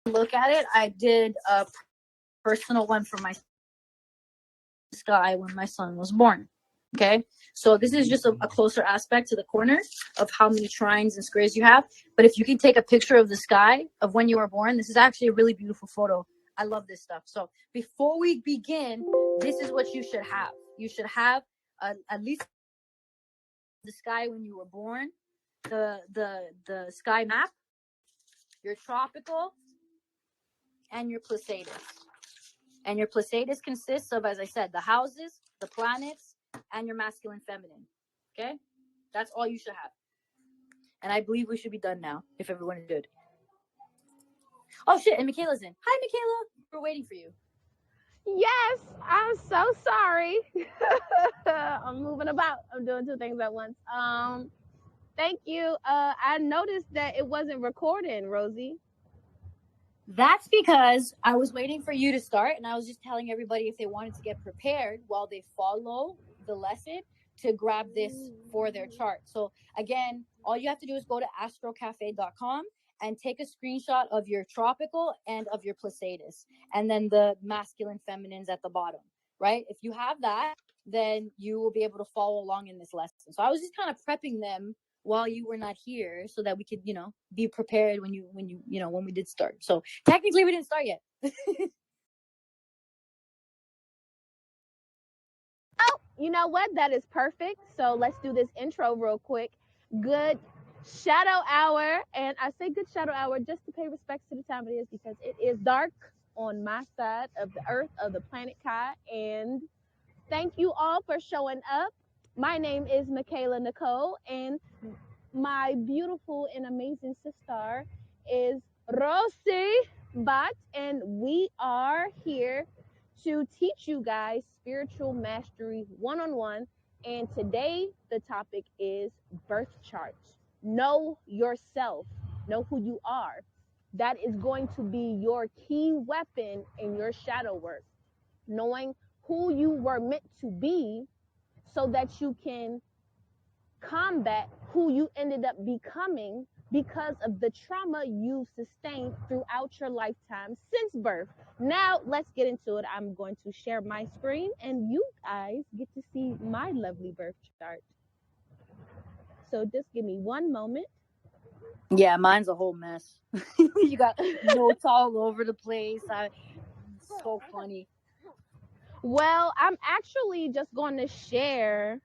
look at it, I did a personal one for my sky when my son was born. Okay, so this is just a closer aspect to the corner of how many trines and squares you have. But if you can take a picture of the sky of when you were born, this is actually a really beautiful photo. I love this stuff. So before we begin, this is what you should have. You should have at least the sky when you were born, the sky map, your tropical, and your Placidus. And your Placidus consists of, as I said, the houses, the planets, and your masculine feminine. Okay? That's all you should have. And I believe we should be done now, if everyone is good. Oh, shit, and Mikhala's in. Hi, Mikhala. We're waiting for you. Yes, I'm so sorry. I'm moving about. I'm doing two things at once. Thank you. I noticed that it wasn't recording, Rosie. That's because I was waiting for you to start, and I was just telling everybody if they wanted to get prepared while they follow the lesson to grab this for their chart. So again, all you have to do is go to astrocafe.com and take a screenshot of your tropical and of your Placidus, and then the masculine feminines at the bottom, right? If you have that, then you will be able to follow along in this lesson. So I was just kind of prepping them while you were not here so that we could, be prepared when we did start. So technically we didn't start yet. Oh, you know what? That is perfect. So let's do this intro real quick. Good shadow hour. And I say good shadow hour just to pay respects to the time it is because it is dark on my side of the earth, of the planet Kai. And thank you all for showing up. My name is Mikhala Nicole, and my beautiful and amazing sister is Rosie Bot, and we are here to teach you guys spiritual mastery one-on-one. And today the topic is birth charts. Know yourself, know who you are. That is going to be your key weapon in your shadow work, knowing who you were meant to be so that you can combat who you ended up becoming because of the trauma you sustained throughout your lifetime since birth. Now, let's get into it. I'm going to share my screen and you guys get to see my lovely birth chart. So just give me one moment. Yeah, mine's a whole mess. You got notes all over the place. So funny. Well, I'm actually just going to share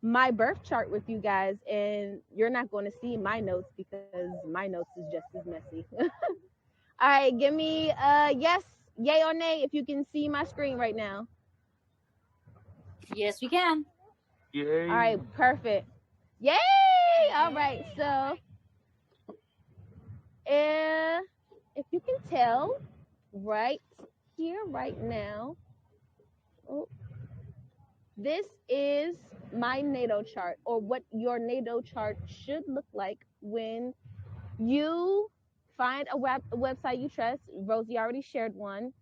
my birth chart with you guys, and you're not going to see my notes because my notes is just as messy. All right, give me yes, yay or nay if you can see my screen right now. Yes, we can. Yay. All right, perfect. Yay! All right, so if you can tell right here, right now, oh, this is my natal chart, or what your natal chart should look like when you find a website you trust. Rosie already shared one.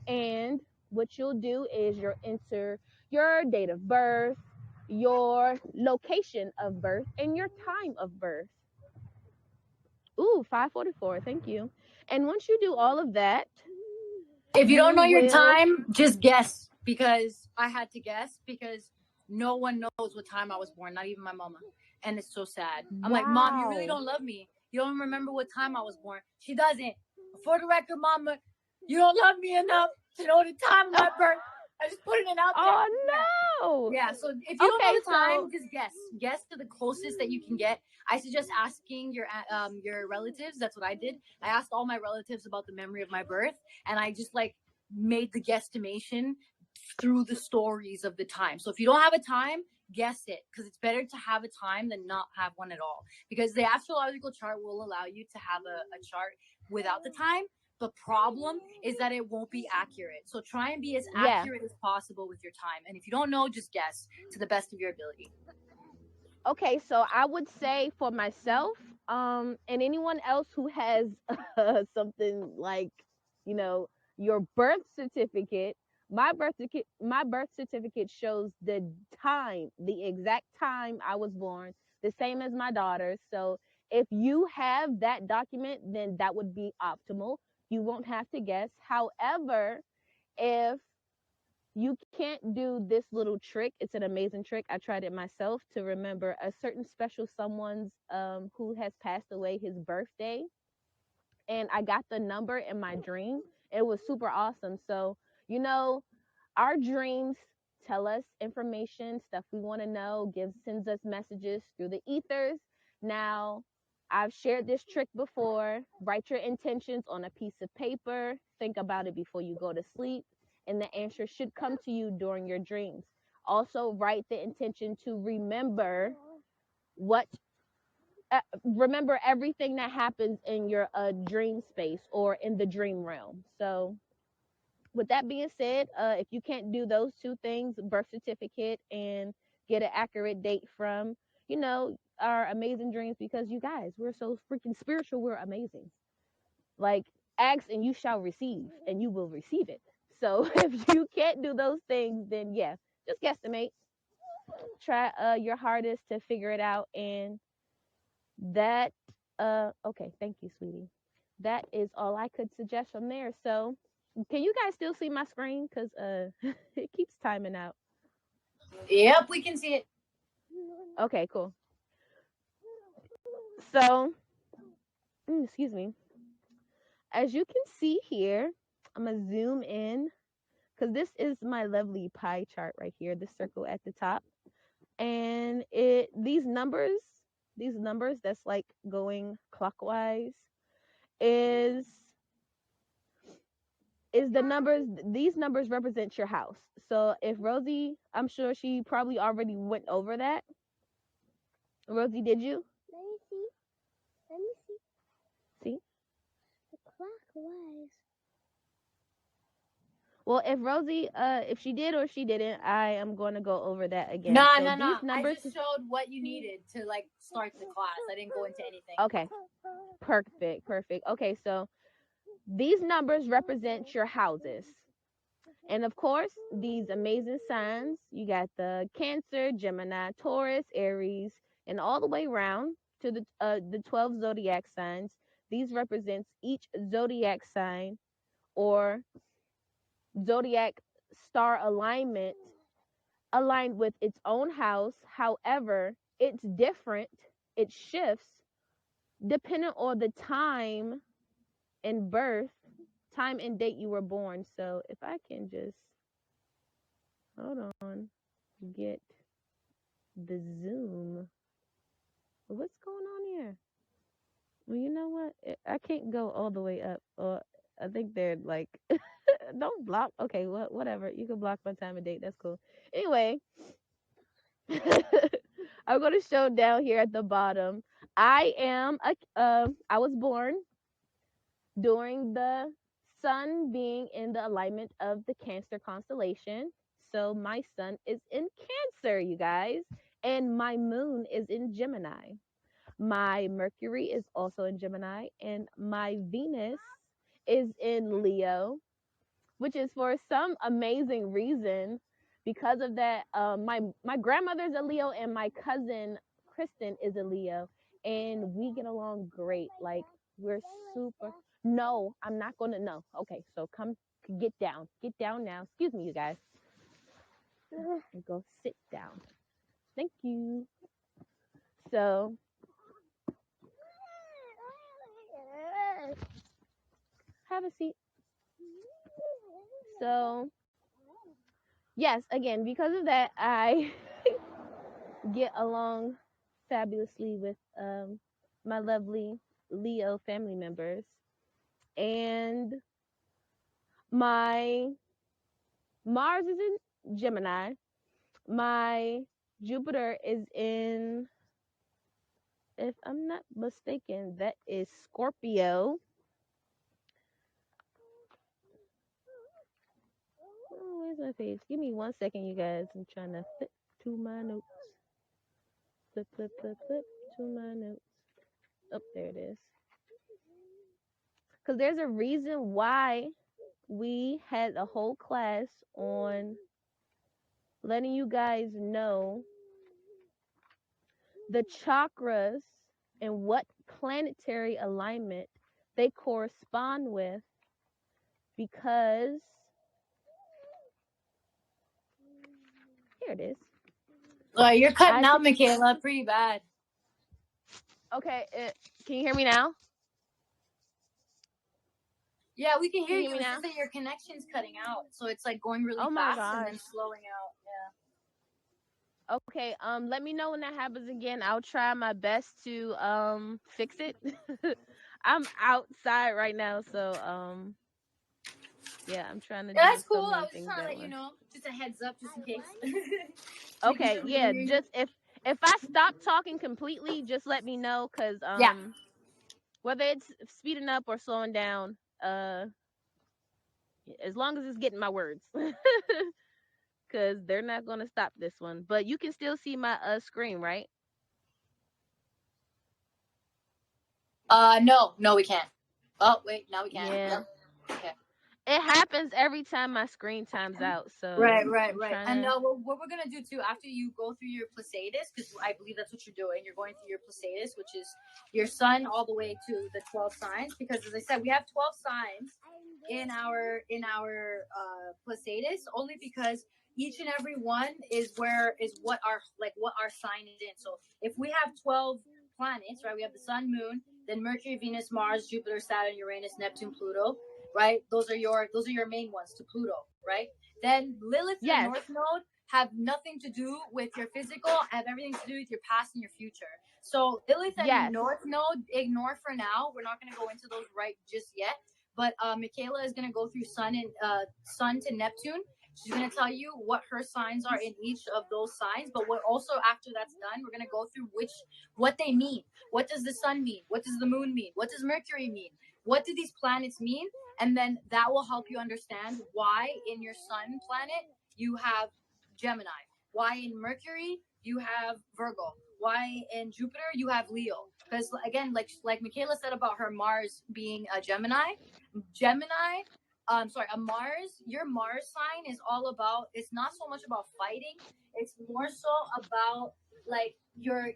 And what you'll do is you'll enter your date of birth, your location of birth, and your time of birth. Ooh, 544. Thank you. And once you do all of that, if you don't know your time, just guess, because I had to guess because no one knows what time I was born, not even my mama. And it's so sad. I'm like, Mom, you really don't love me. You don't remember what time I was born. She doesn't. For the record, Mama, you don't love me enough to know the time of my birth. I just putting it out there. Oh no! Yeah. So if you don't know the time, just guess. Guess to the closest that you can get. I suggest asking your relatives. That's what I did. I asked all my relatives about the memory of my birth, and I just made the guesstimation through the stories of the time. So if you don't have a time, guess it, because it's better to have a time than not have one at all. Because the astrological chart will allow you to have a chart without the time. The problem is that it won't be accurate. So try and be as accurate as possible with your time. And if you don't know, just guess to the best of your ability. Okay, so I would say for myself, and anyone else who has something like, your birth certificate. My birth certificate shows the time, the exact time I was born, the same as my daughter's. So if you have that document, then that would be optimal. You won't have to guess. However, if you can't do this little trick, it's an amazing trick. I tried it myself to remember a certain special someone's who has passed away, his birthday, and I got the number in my dream. It was super awesome. So, you know, our dreams tell us information, stuff we want to know, sends us messages through the ethers. Now, I've shared this trick before. Write your intentions on a piece of paper. Think about it before you go to sleep, and the answer should come to you during your dreams. Also, write the intention to what remember everything that happens in your dream space or in the dream realm. So, with that being said, if you can't do those two things, birth certificate and get an accurate date from, our amazing dreams, because you guys, we're so freaking spiritual, we're amazing. Like, ask and you shall receive, and you will receive it. So, if you can't do those things, then yeah, just guesstimate. Try your hardest to figure it out, and that okay, thank you, sweetie. That is all I could suggest from there. So can you guys still see my screen? Because it keeps timing out. Yep, we can see it. Okay, cool. So excuse me. As you can see here, I'm gonna zoom in because this is my lovely pie chart right here, the circle at the top. And these numbers that's like going clockwise is the numbers. These numbers represent your house. So if Rosie, I'm sure she probably already went over that. Rosie, did you? Let me see. Let me see. See? The clockwise. Well, if Rosie, if she did or she didn't, I am going to go over that again. No. These numbers. I just showed what you needed to like start the class. I didn't go into anything. Okay. Perfect. Okay, so these numbers represent your houses. And of course, these amazing signs, you got the Cancer, Gemini, Taurus, Aries, and all the way around to the 12 zodiac signs. These represents each zodiac sign or zodiac star alignment aligned with its own house. However, it's different. It shifts depending on the time and time and date you were born. So if I can just hold on, get the zoom. What's going on here? Well, you know what? I can't go all the way up. Or I think they're like, don't block. Okay, whatever. You can block my time and date. That's cool. Anyway, I'm gonna show down here at the bottom. I was born during the sun being in the alignment of the Cancer constellation. So my sun is in Cancer, you guys, and my moon is in Gemini. My Mercury is also in Gemini, and my Venus is in Leo, which is for some amazing reason. Because of that, my grandmother's a Leo, and my cousin Kristen is a Leo, and we get along great. Like, we're super. No, I'm not gonna. No. Okay, so come get down now. Excuse me, you guys. And go sit down. Thank you. So have a seat. So yes, again, because of that, I get along fabulously with my lovely Leo family members. And my Mars is in Gemini. My Jupiter is in, if I'm not mistaken, that is Scorpio. Oh, where's my page? Give me 1 second, you guys. I'm trying to flip to my notes. Flip to my notes. Oh, there it is. Because there's a reason why we had a whole class on letting you guys know the chakras and what planetary alignment they correspond with because here it is. You're cutting out, Mikhala, pretty bad. Okay, can you hear me now? Yeah, we can hear you. Me It's now? just that your connection's cutting out, so it's like going really my fast and then gosh. slowing out. Yeah. Okay, let me know when that happens again. I'll try my best to fix it. I'm outside right now, so yeah, I'm trying to Yeah, do that's so cool. I many was just things trying to at let you once. know, just a heads up, just in case. Okay, yeah, just if I stop talking completely, just let me know, cause Yeah. whether it's speeding up or slowing down, as long as it's getting my words, cause they're not gonna stop this one. But you can still see my screen, right? No, we can't. Oh, wait, now we can. Yeah. Yep. Okay. It happens every time my screen times out, so Right. I'm trying And to. what we're gonna do too after you go through your placentus, because I believe that's what you're doing. You're going through your placentus, which is your sun all the way to the 12 signs. Because as I said, we have 12 signs in our placentus, only because each and every one is what our sign is in. So if we have 12 planets, right? We have the sun, moon, then Mercury, Venus, Mars, Jupiter, Saturn, Uranus, Neptune, Pluto, right? Those are your main ones to Pluto, right? Then Lilith and Yes. North Node have nothing to do with your physical, have everything to do with your past and your future. So Lilith and Yes. North Node, ignore for now. We're not going to go into those right just yet. But Mikhala is going to go through Sun to Neptune. She's going to tell you what her signs are in each of those signs. But what also after that's done, we're going to go through what they mean. What does the sun mean? What does the moon mean? What does Mercury mean? What do these planets mean? And then that will help you understand why in your sun planet you have Gemini, why in Mercury you have Virgo, why in Jupiter you have Leo. Because again, like Mikhala said about her Mars being a Gemini, a Mars, your Mars sign is all about, it's not so much about fighting, it's more so about like your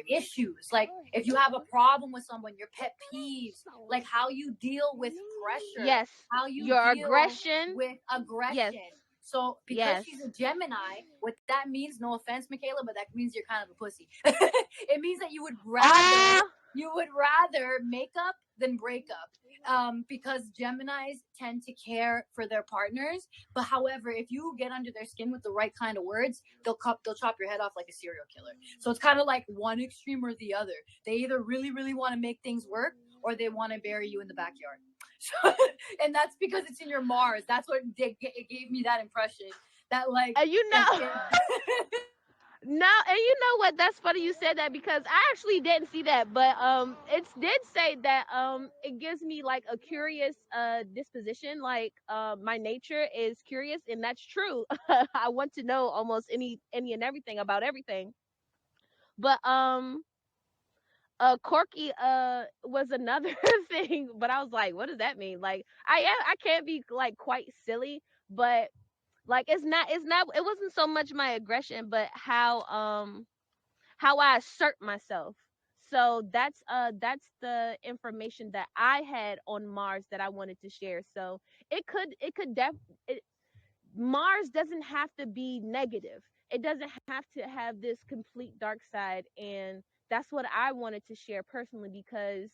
issues, like if you have a problem with someone, your pet peeves, like how you deal with pressure, Yes. how you Your deal aggression. with aggression. Yes. So because Yes. she's a Gemini, what that means, no offense, Mikhala, but that means you're kind of a pussy. It means that you would rather make up than break up. Because Geminis tend to care for their partners, but however, if you get under their skin with the right kind of words, they'll chop your head off like a serial killer. So it's kind of like one extreme or the other. They either really, really want to make things work, or they want to bury you in the backyard. And that's because it's in your Mars. That's what it gave me that impression. That like, You know. No, and you know what? That's funny you said that, because I actually didn't see that, but it did say that it gives me like a curious disposition, like my nature is curious, and that's true. I want to know almost any and everything about everything. But Corky was another thing, but I was like, what does that mean? Like I can't be like quite silly, but like it's not it wasn't so much my aggression, but how I assert myself. So that's the information that I had on Mars that I wanted to share. So it could Mars doesn't have to be negative. It doesn't have to have this complete dark side, and that's what I wanted to share personally, because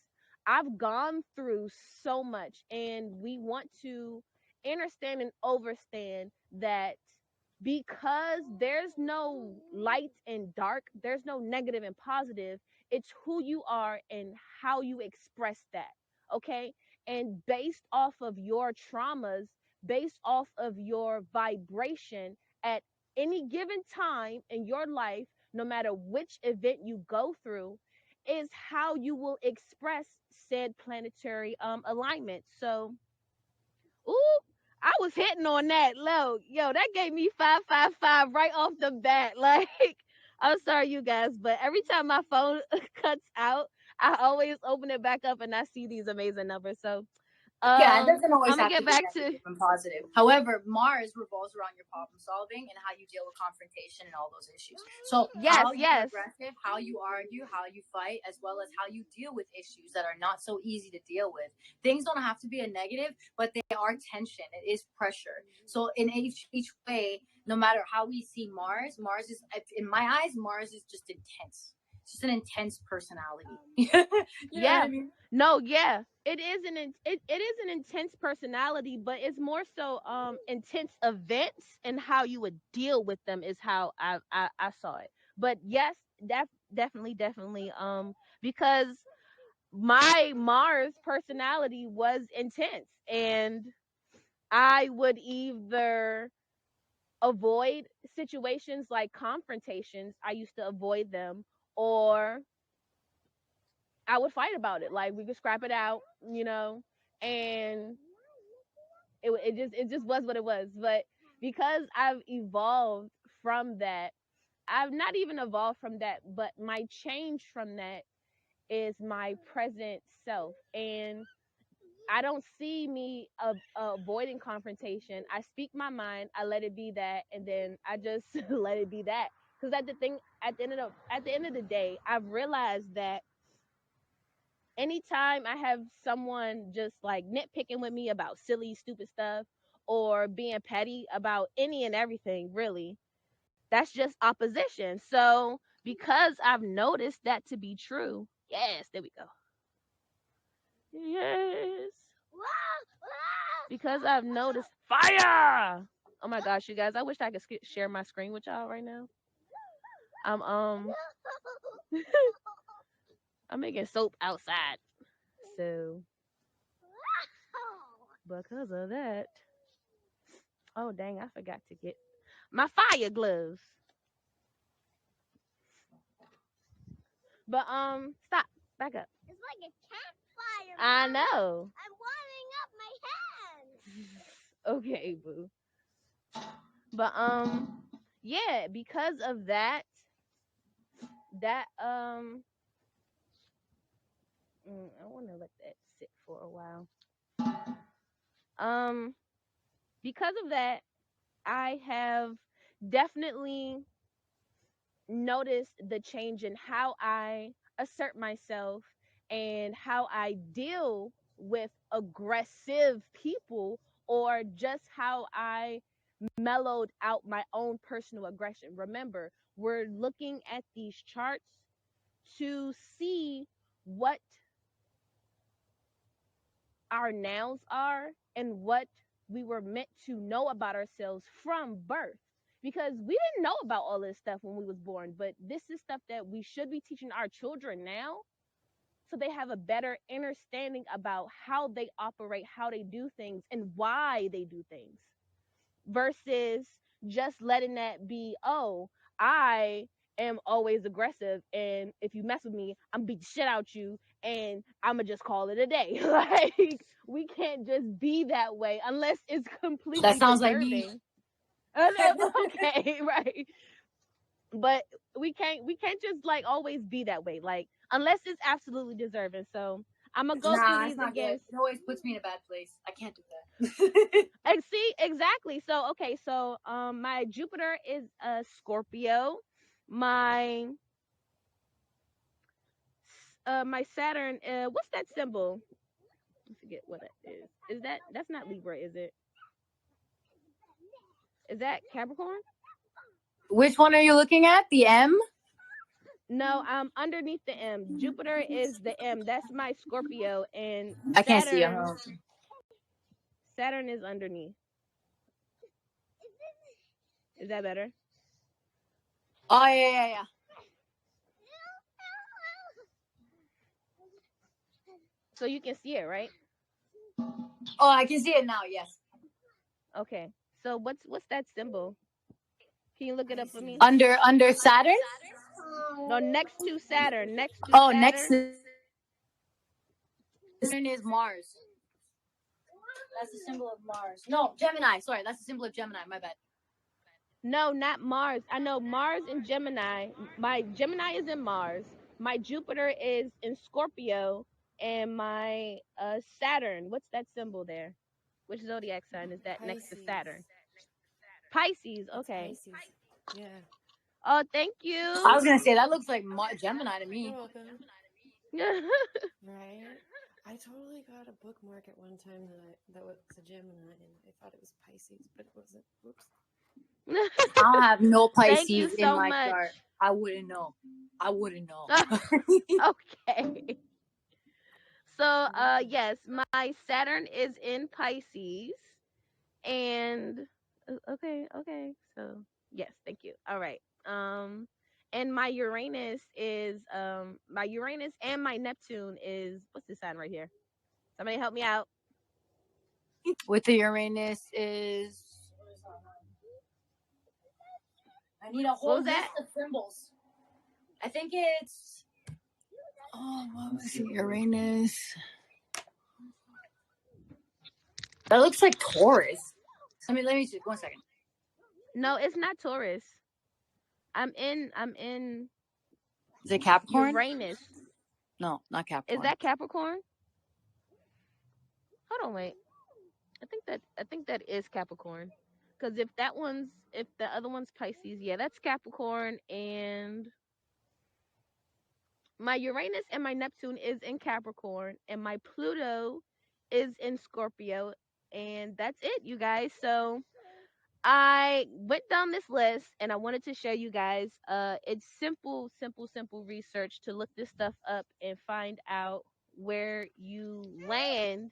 I've gone through so much, and we want to understand and overstand that because there's no light and dark, there's no negative and positive. It's who you are and how you express that. Okay? And based off of your traumas, based off of your vibration at any given time in your life, no matter which event you go through, is how you will express said planetary alignment. So, ooh, I was hitting on that low. Yo, that gave me 555 right off the bat. Like, I'm sorry, you guys, but every time my phone cuts out, I always open it back up and I see these amazing numbers. So Yeah, it doesn't always I'm gonna have to get be back to negative and positive. However, Mars revolves around your problem solving and how you deal with confrontation and all those issues. So yes, how you're yes, aggressive, how you argue, how you fight, as well as how you deal with issues that are not so easy to deal with. Things don't have to be a negative, but they are tension. It is pressure. So in each way, no matter how we see Mars, Mars is, in my eyes, Mars is just intense. It's just an intense personality. You know yeah. what I mean? No, yeah. It is an intense personality, but it's more so intense events and how you would deal with them is how I saw it. But yes, definitely because my Mars personality was intense, and I would either avoid situations like confrontations. I used to avoid them, or I would fight about it. Like we could scrap it out, and it just was what it was. But because I've evolved from that, I've not even evolved from that, but my change from that is my present self. And I don't see me avoiding confrontation. I speak my mind, I let it be that, and then I just let it be that. Because at the end of the day, I've realized that anytime I have someone just like nitpicking with me about silly, stupid stuff or being petty about any and everything, really, that's just opposition. So, because I've noticed that to be true, yes, there we go. Yes. Because I've noticed fire. Oh my gosh, you guys, I wish I could share my screen with y'all right now. I'm making soap outside. So, because of that, oh dang, I forgot to get my fire gloves. But stop, back up. It's like a campfire. I know. I'm warming up my hands. Okay, boo. But yeah, because of that, I want to let that sit for a while. Um, because of that, I have definitely noticed the change in how I assert myself and how I deal with aggressive people, or just how I mellowed out my own personal aggression. Remember, we're looking at these charts to see what our nouns are and what we were meant to know about ourselves from birth, because we didn't know about all this stuff when we was born, but this is stuff that we should be teaching our children now, so they have a better understanding about how they operate, how they do things, and why they do things, versus just letting that be, oh, I am always aggressive, and if you mess with me, I'm beat the shit out you, and I'ma just call it a day. Like, we can't just be that way unless it's completely That sounds like me. deserving. Okay, right. But we can't just like always be that way, like unless it's absolutely deserving. So I'm gonna go through Nah, it's these not again. good. It always puts me in a bad place. I can't do that. And see, exactly. So okay, so my Jupiter is a Scorpio. My my Saturn, what's that symbol? I forget what it is. That's not Libra, is it? Is that Capricorn? Which one are you looking at? The M? No, underneath the M. Jupiter is the M. That's my Scorpio, and I can't see it. Saturn is underneath. Is that better? Oh, yeah. So you can see it, right? Oh, I can see it now, yes. Okay. So what's that symbol? Can you look it up for me? Under Saturn? No, next to Saturn. Next to Oh, Saturn. next to Saturn is Mars. That's the symbol of Mars. No, Gemini. Sorry, that's the symbol of Gemini. My bad. No, not Mars. I know Mars and Gemini. My Gemini is in Mars. My Jupiter is in Scorpio, and my Saturn. What's that symbol there? Which zodiac sign is that next to Pisces. Saturn? Pisces. It's Okay. Pisces. Yeah. Oh, thank I you. was gonna say that looks like Gemini to me. You're welcome. Right? I totally got a bookmark at one time that was a Gemini, and I thought it was Pisces, but it wasn't. Whoops. I have no Thank you Pisces so in my much. chart. I wouldn't know. Okay. So, yes, my Saturn is in Pisces, and okay. So, yes, thank you. All right. And my Uranus is my Uranus and my Neptune is, what's this sign right here? Somebody help me out. With the Uranus is. I need a whole was list that? of symbols. I think it's. Oh, what was it? Uranus. That looks like Taurus. Let me see. 1 second. No, it's not Taurus. I'm in Is it Capricorn? Uranus. No, not Capricorn. Is that Capricorn? Hold on, wait. I think that is Capricorn. Because if the other one's Pisces, yeah, that's Capricorn. And my Uranus and my Neptune is in Capricorn, and my Pluto is in Scorpio, and that's it, you guys. So I went down this list, and I wanted to show you guys. It's simple research to look this stuff up and find out where you land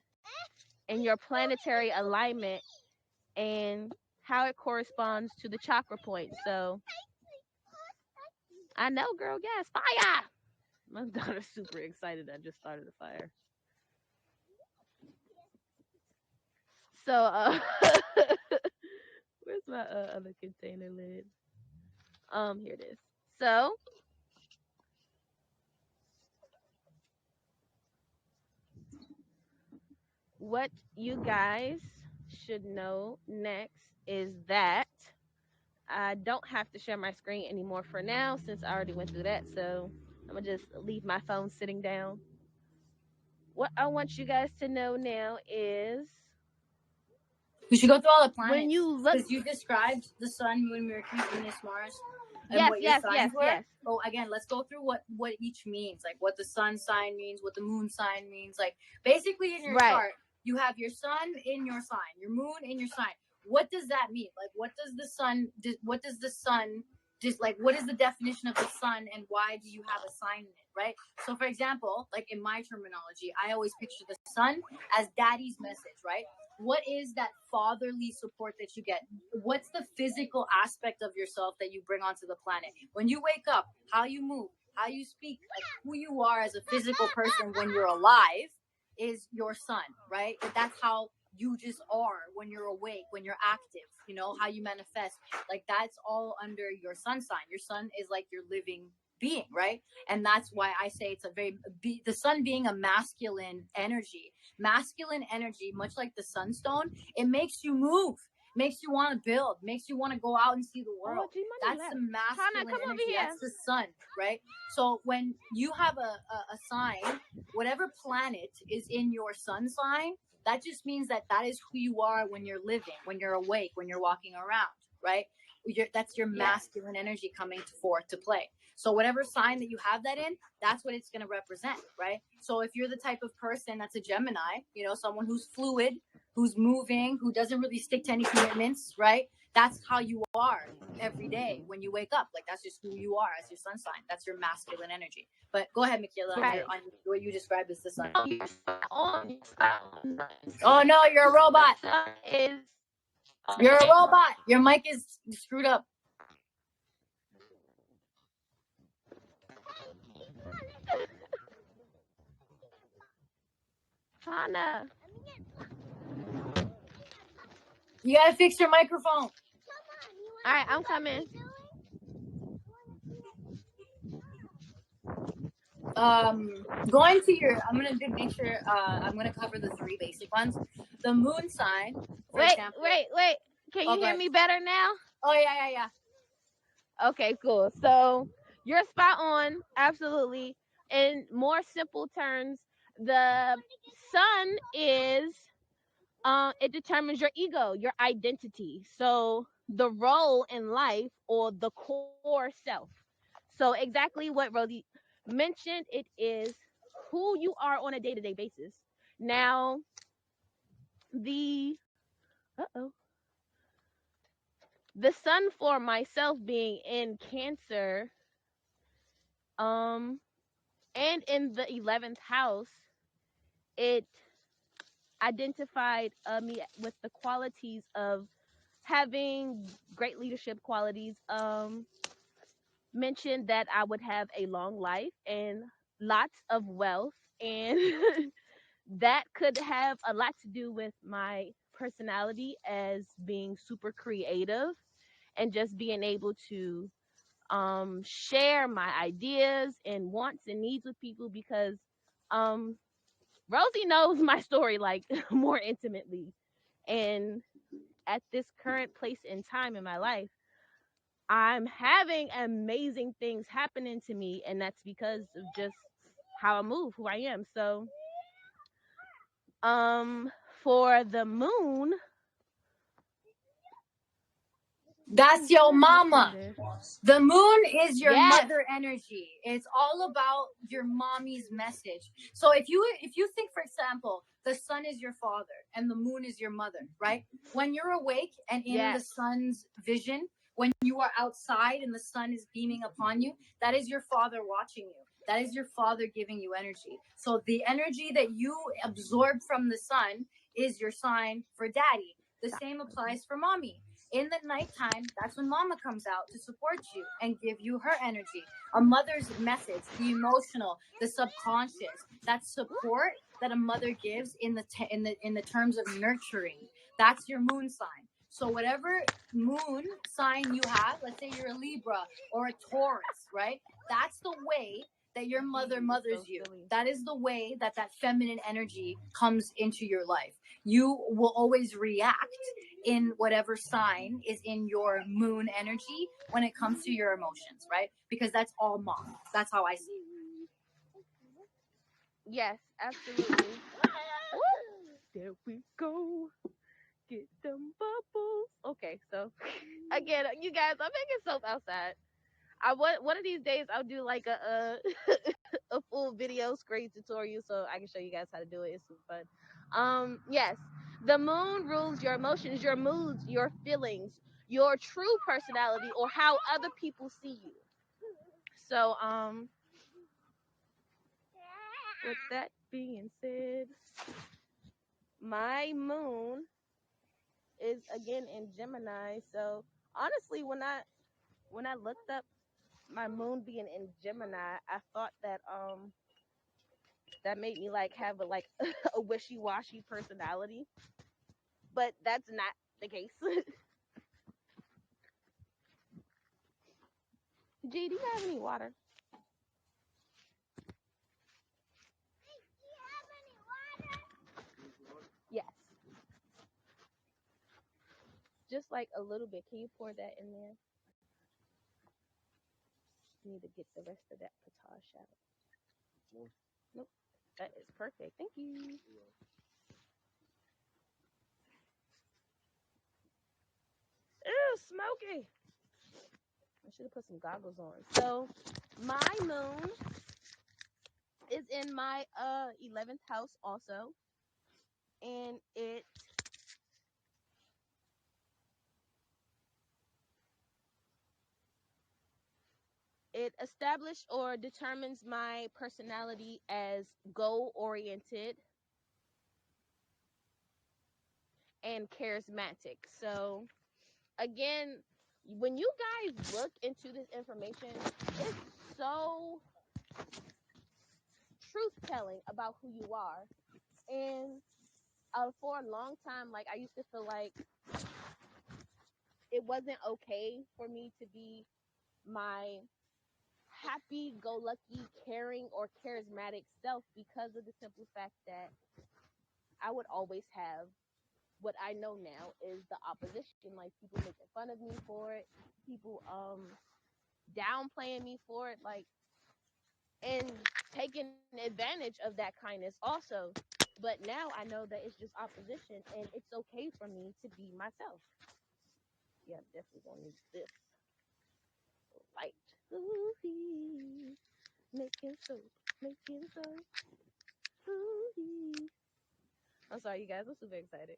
in your planetary alignment and how it corresponds to the chakra point. So I know, girl, yes, fire. My daughter's super excited. I just started a fire. So where's my other container lid? Here it is. So what you guys should know next is that I don't have to share my screen anymore for now, since I already went through that. So I'm gonna just leave my phone sitting down. What I want you guys to know now is We should go through all the planets. when you look, because you described the Sun, Moon, Mercury, Venus, Mars, and what your signs were. yes. So again, let's go through what each means, like what the sun sign means, what the moon sign means. Like basically in your chart, you have your sun in your sign, your moon in your sign. What does that mean? Like, what does the sun? What does the sun? Just like, what is the definition of the sun, and why do you have a sign in it, right? So, for example, like in my terminology, I always picture the sun as daddy's message, right? What is that fatherly support that you get? What's the physical aspect of yourself that you bring onto the planet? When you wake up, how you move, how you speak, like who you are as a physical person when you're alive is your sun, right? That's how you just are when you're awake, when you're active, you know, how you manifest. Like that's all under your sun sign. Your sun is like your living being, right? And that's why I say it's the sun being a masculine energy, much like the sunstone. It makes you move, makes you want to build, makes you want to go out and see the world. That's the masculine energy. That's the sun, right? So when you have a sign, whatever planet is in your sun sign, that just means that is who you are when you're living, when you're awake, when you're walking around, right? That's your masculine energy coming forth to play. So whatever sign that you have that in, that's what it's going to represent, right? So if you're the type of person that's a Gemini, you know, someone who's fluid, who's moving, who doesn't really stick to any commitments, right? That's how you are every day when you wake up. Like that's just who you are as your sun sign. That's your masculine energy. But go ahead, Mikhala, on what you described as the sun. Oh no, you're a robot. You're a robot. Your mic is screwed up. Hannah, you gotta fix your microphone. All right, I'm coming. Going to your, I'm gonna make sure. I'm gonna cover the 3 basic ones. The moon sign. Wait. Example, Wait. Can you hear me better now? Oh yeah. Okay, cool. So you're spot on, absolutely. In more simple terms, The sun is it determines your ego, your identity. So the role in life or the core self. So exactly what Rosie mentioned, it is who you are on a day-to-day basis. Now, the uh-oh. The sun for myself being in Cancer, um, and in the 11th house, it identified me with the qualities of having great leadership qualities. Mentioned that I would have a long life and lots of wealth, and that could have a lot to do with my personality as being super creative and just being able to share my ideas and wants and needs with people because um, Rosie knows my story like more intimately. And at this current place in time in my life, I'm having amazing things happening to me, and that's because of just how I move, who I am. So, um, for the moon, That's your mama. The moon is your yes, mother energy. It's all about your mommy's message. So if you think, for example, the sun is your father and the moon is your mother, right? When you're awake and in the yes, sun's vision, when you are outside and the sun is beaming upon you, that is your father watching you. That is your father giving you energy. So the energy that you absorb from the sun is your sign for daddy. The same applies for mommy. In the nighttime, that's when mama comes out to support you and give you her energy. A mother's message, the emotional, the subconscious, that support that a mother gives in the terms of nurturing. That's your moon sign. So whatever moon sign you have, let's say you're a Libra or a Taurus, right? That's the way that your mother mothers you. That is the way that that feminine energy comes into your life. You will always react in whatever sign is in your moon energy when it comes to your emotions, right? Because that's all mom. That's how I see it. yes, absolutely. There we go. Get them bubbles. Okay, so again, you guys, I'm making soap outside. I one of these days I'll do like a a full video screen tutorial so I can show you guys how to do it. It's super fun. Yes, the moon rules your emotions, your moods, your feelings, your true personality, or how other people see you. So with that being said, my moon is again in Gemini. So honestly, when I looked up my moon being in Gemini, I thought that that made me like have a like a wishy-washy personality, but that's not the case. G, do you have any water? Yes, just like a little bit. Can you pour that in there? Need to get the rest of that potage out. Nope, that is perfect. Thank you. Ew, smoky. I should have put some goggles on. So my moon is in my 11th house also, and it established or determines my personality as goal oriented and charismatic. So again, when you guys look into this information, it's so truth telling about who you are. And for a long time, like I used to feel like it wasn't okay for me to be my happy go lucky, caring, or charismatic self because of the simple fact that I would always have what I know now is the opposition, like people making fun of me for it, people downplaying me for it, like, and taken advantage of that kindness also. But now I know that it's just opposition and it's okay for me to be myself. Yeah, definitely gonna need this light. Ooh-hee. Making soap, making soap. Ooh-hee. I'm sorry, you guys. I'm super excited.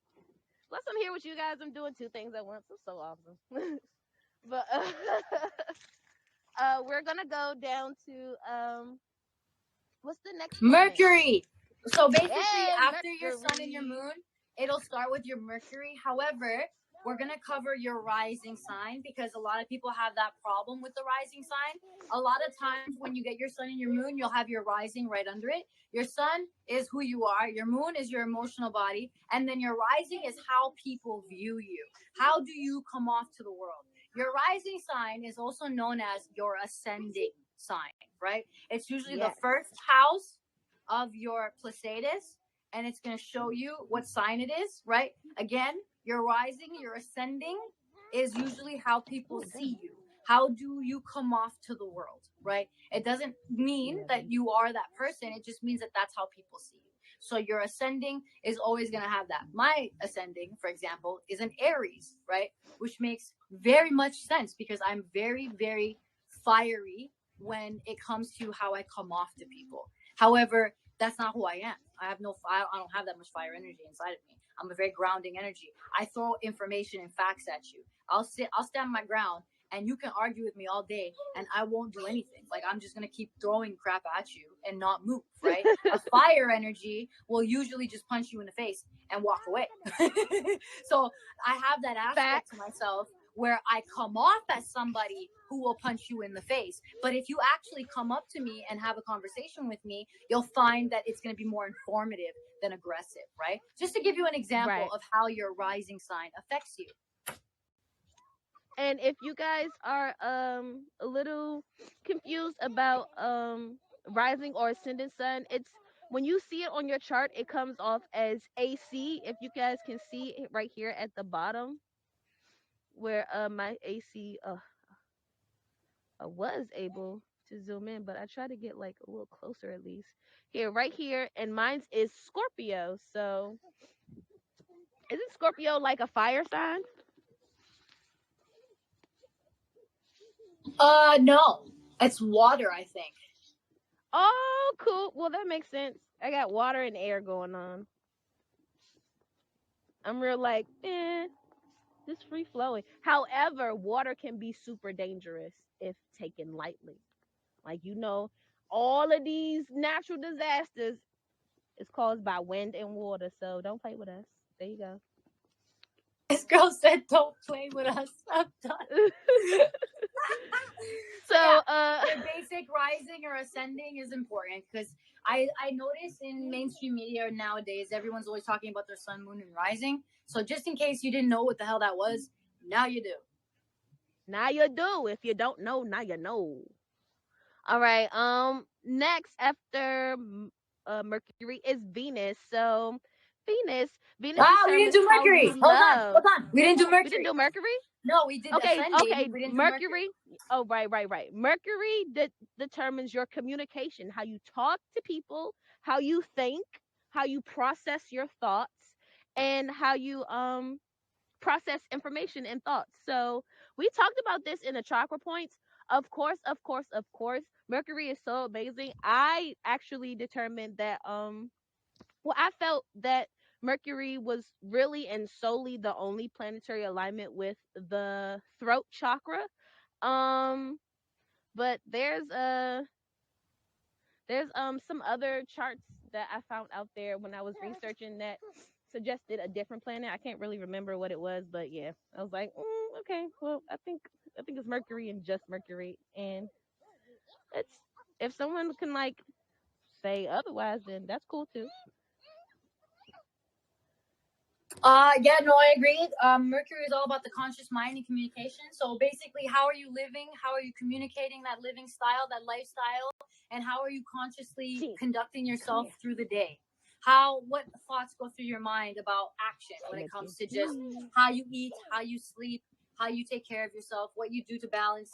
Plus, I'm here with you guys. I'm doing two things at once. I'm so awesome. But we're gonna go down to what's the next planet? Mercury. So basically, Yay, after your sun and your Mercury. moon, it'll start with your Mercury. However, we're gonna cover your rising sign because a lot of people have that problem with the rising sign. A lot of times when you get your sun and your moon, you'll have your rising right under it. Your sun is who you are, your moon is your emotional body, and then your rising is how people view you. How do you come off to the world? Your rising sign is also known as your ascending sign, right? It's usually the Yes. first house of your Placidus, and it's going to show you what sign it is, right? Again, your rising, your ascending is usually how people see you. How do you come off to the world, right? It doesn't mean that you are that person. It just means that that's how people see you. So your ascending is always going to have that. My ascending, for example, is an Aries, right? Which makes very much sense because I'm very, very fiery when it comes to how I come off to people. However, that's not who I am. I don't have that much fire energy inside of me. I'm a very grounding energy. I throw information and facts at you. I'll stand my ground, and you can argue with me all day, and I won't do anything. Like, I'm just gonna keep throwing crap at you and not move, right? A fire energy will usually just punch you in the face and walk away. So I have that aspect to myself where I come off as somebody who will punch you in the face. But if you actually come up to me and have a conversation with me, you'll find that it's going to be more informative than aggressive, right? Just to give you an example of how your rising sign affects you. And if you guys are a little confused about rising or ascendant sun, it's when you see it on your chart, it comes off as AC. If you guys can see it right here at the bottom, where my AC was able to zoom in, but I try to get like a little closer at least. Here, right here, and mine's is Scorpio. So, isn't Scorpio like a fire sign? No, it's water, I think. Oh, cool. Well, that makes sense. I got water and air going on. I'm real like, just free flowing. However, water can be super dangerous if taken lightly. Like, all of these natural disasters is caused by wind and water. So don't play with us. There you go. This girl said, "Don't play with us." I'm done. So yeah, your basic rising or ascending is important because I notice in mainstream media nowadays everyone's always talking about their sun, moon, and rising. So just in case you didn't know what the hell that was, now you do. Now you do. If you don't know, now you know. All right. Next after Mercury is Venus. So Venus We didn't determines do how Mercury. you love. Hold on. We didn't do Mercury. We didn't do Mercury. No, we did Okay, ascending. We didn't do Mercury. Oh, right. Mercury determines your communication, how you talk to people, how you think, how you process your thoughts, and how you process information and thoughts. So we talked about this in the chakra points. Of course. Mercury is so amazing. I actually determined that I felt that Mercury was really and solely the only planetary alignment with the throat chakra. But there's some other charts that I found out there when I was researching that suggested a different planet. I can't really remember what it was, but yeah, I was like, okay, well, I think it's Mercury and just Mercury, and it's if someone can like say otherwise, then that's cool too. Yeah, no, I agree. Mercury is all about the conscious mind and communication. So basically, how are you living? How are you communicating that living style, that lifestyle? And how are you consciously conducting yourself through the day? What thoughts go through your mind about action when it comes to just how you eat, how you sleep, how you take care of yourself, what you do to balance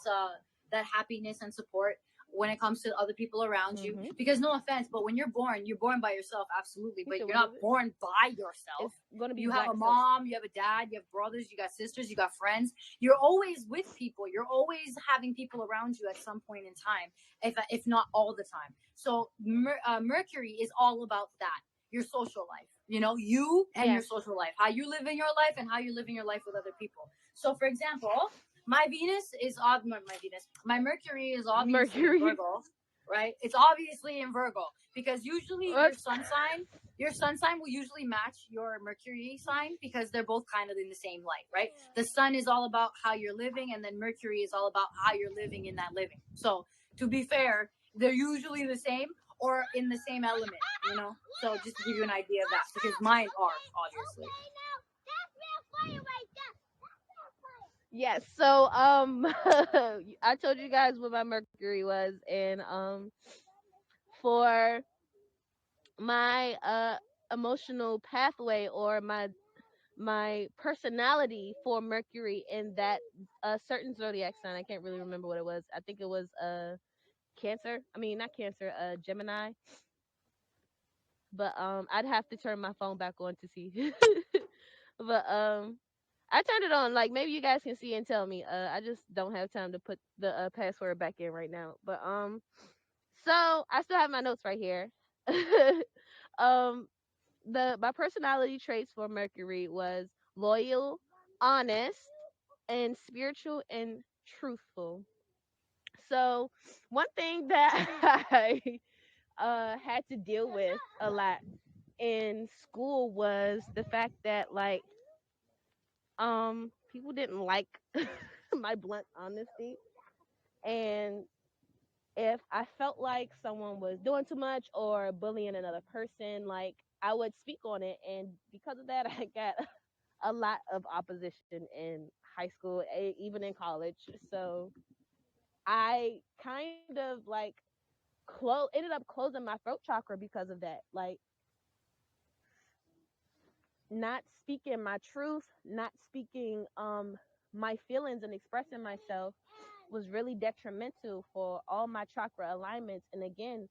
that happiness and support. when it comes to other people around you. Mhm. Because no offense, but when you're born by yourself, absolutely. But So you're what not is it? born by yourself. It's gonna be You have black a self. mom, you have a dad, you have brothers, you got sisters, you got friends. You're always with people. You're always having people around you at some point in time, if not all the time. So Mercury is all about that. Your social life, you and your Yes. social life, how you live in your life and how you live in your life with other people. So, for example, my Mercury is obviously in Mercury. Virgo, right? It's obviously in Virgo because usually What? your sun sign will usually match your Mercury sign because they're both kind of in the same light, right? The sun is all about how you're living, and then Mercury is all about how you're living in that living. So, to be fair, they're usually the same or in the same element, So, just to give you an idea of that, because mine are obviously. Okay, now that's real fire right there. That's real fire. Yes. So I told you guys what my Mercury was, and for my emotional pathway, or my personality for Mercury in that certain zodiac sign. I can't really remember what it was. I think it was Cancer. I mean, not Cancer, Gemini. But I'd have to turn my phone back on to see. But I turned it on. Like, maybe you guys can see and tell me. I just don't have time to put the password back in right now. But so I still have my notes right here. um my personality traits for Mercury was loyal, honest, and spiritual and truthful. So one thing that I had to deal with a lot in school was the fact that, like, people didn't like my blunt honesty, and if I felt like someone was doing too much or bullying another person, like, I would speak on it, and because of that I got a lot of opposition in high school, even in college. So I kind of like ended up closing my throat chakra because of that. Like, not speaking my truth, not speaking my feelings and expressing myself was really detrimental for all my chakra alignments. And again,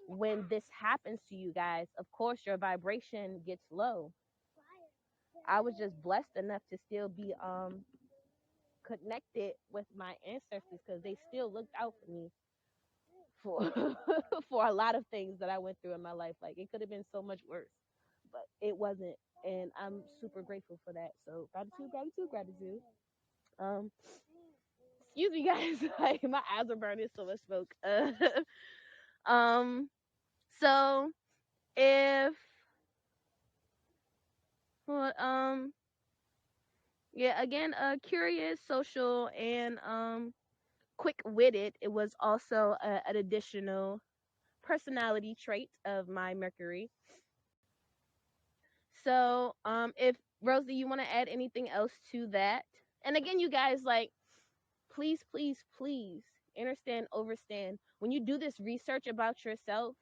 when this happens to you guys, of course your vibration gets low. I was just blessed enough to still be connected with my ancestors, because they still looked out for me for for a lot of things that I went through in my life. Like, it could have been so much worse, but it wasn't, and I'm super grateful for that. So gratitude, gratitude, gratitude. Um, excuse me, guys. Like, my eyes are burning, so much smoke. Um, so if well, yeah, again, curious, social, and quick-witted. It was also an additional personality trait of my Mercury. So, if Rosie, you want to add anything else to that? And again, you guys, like, please, please, please understand, overstand. When you do this research about yourself,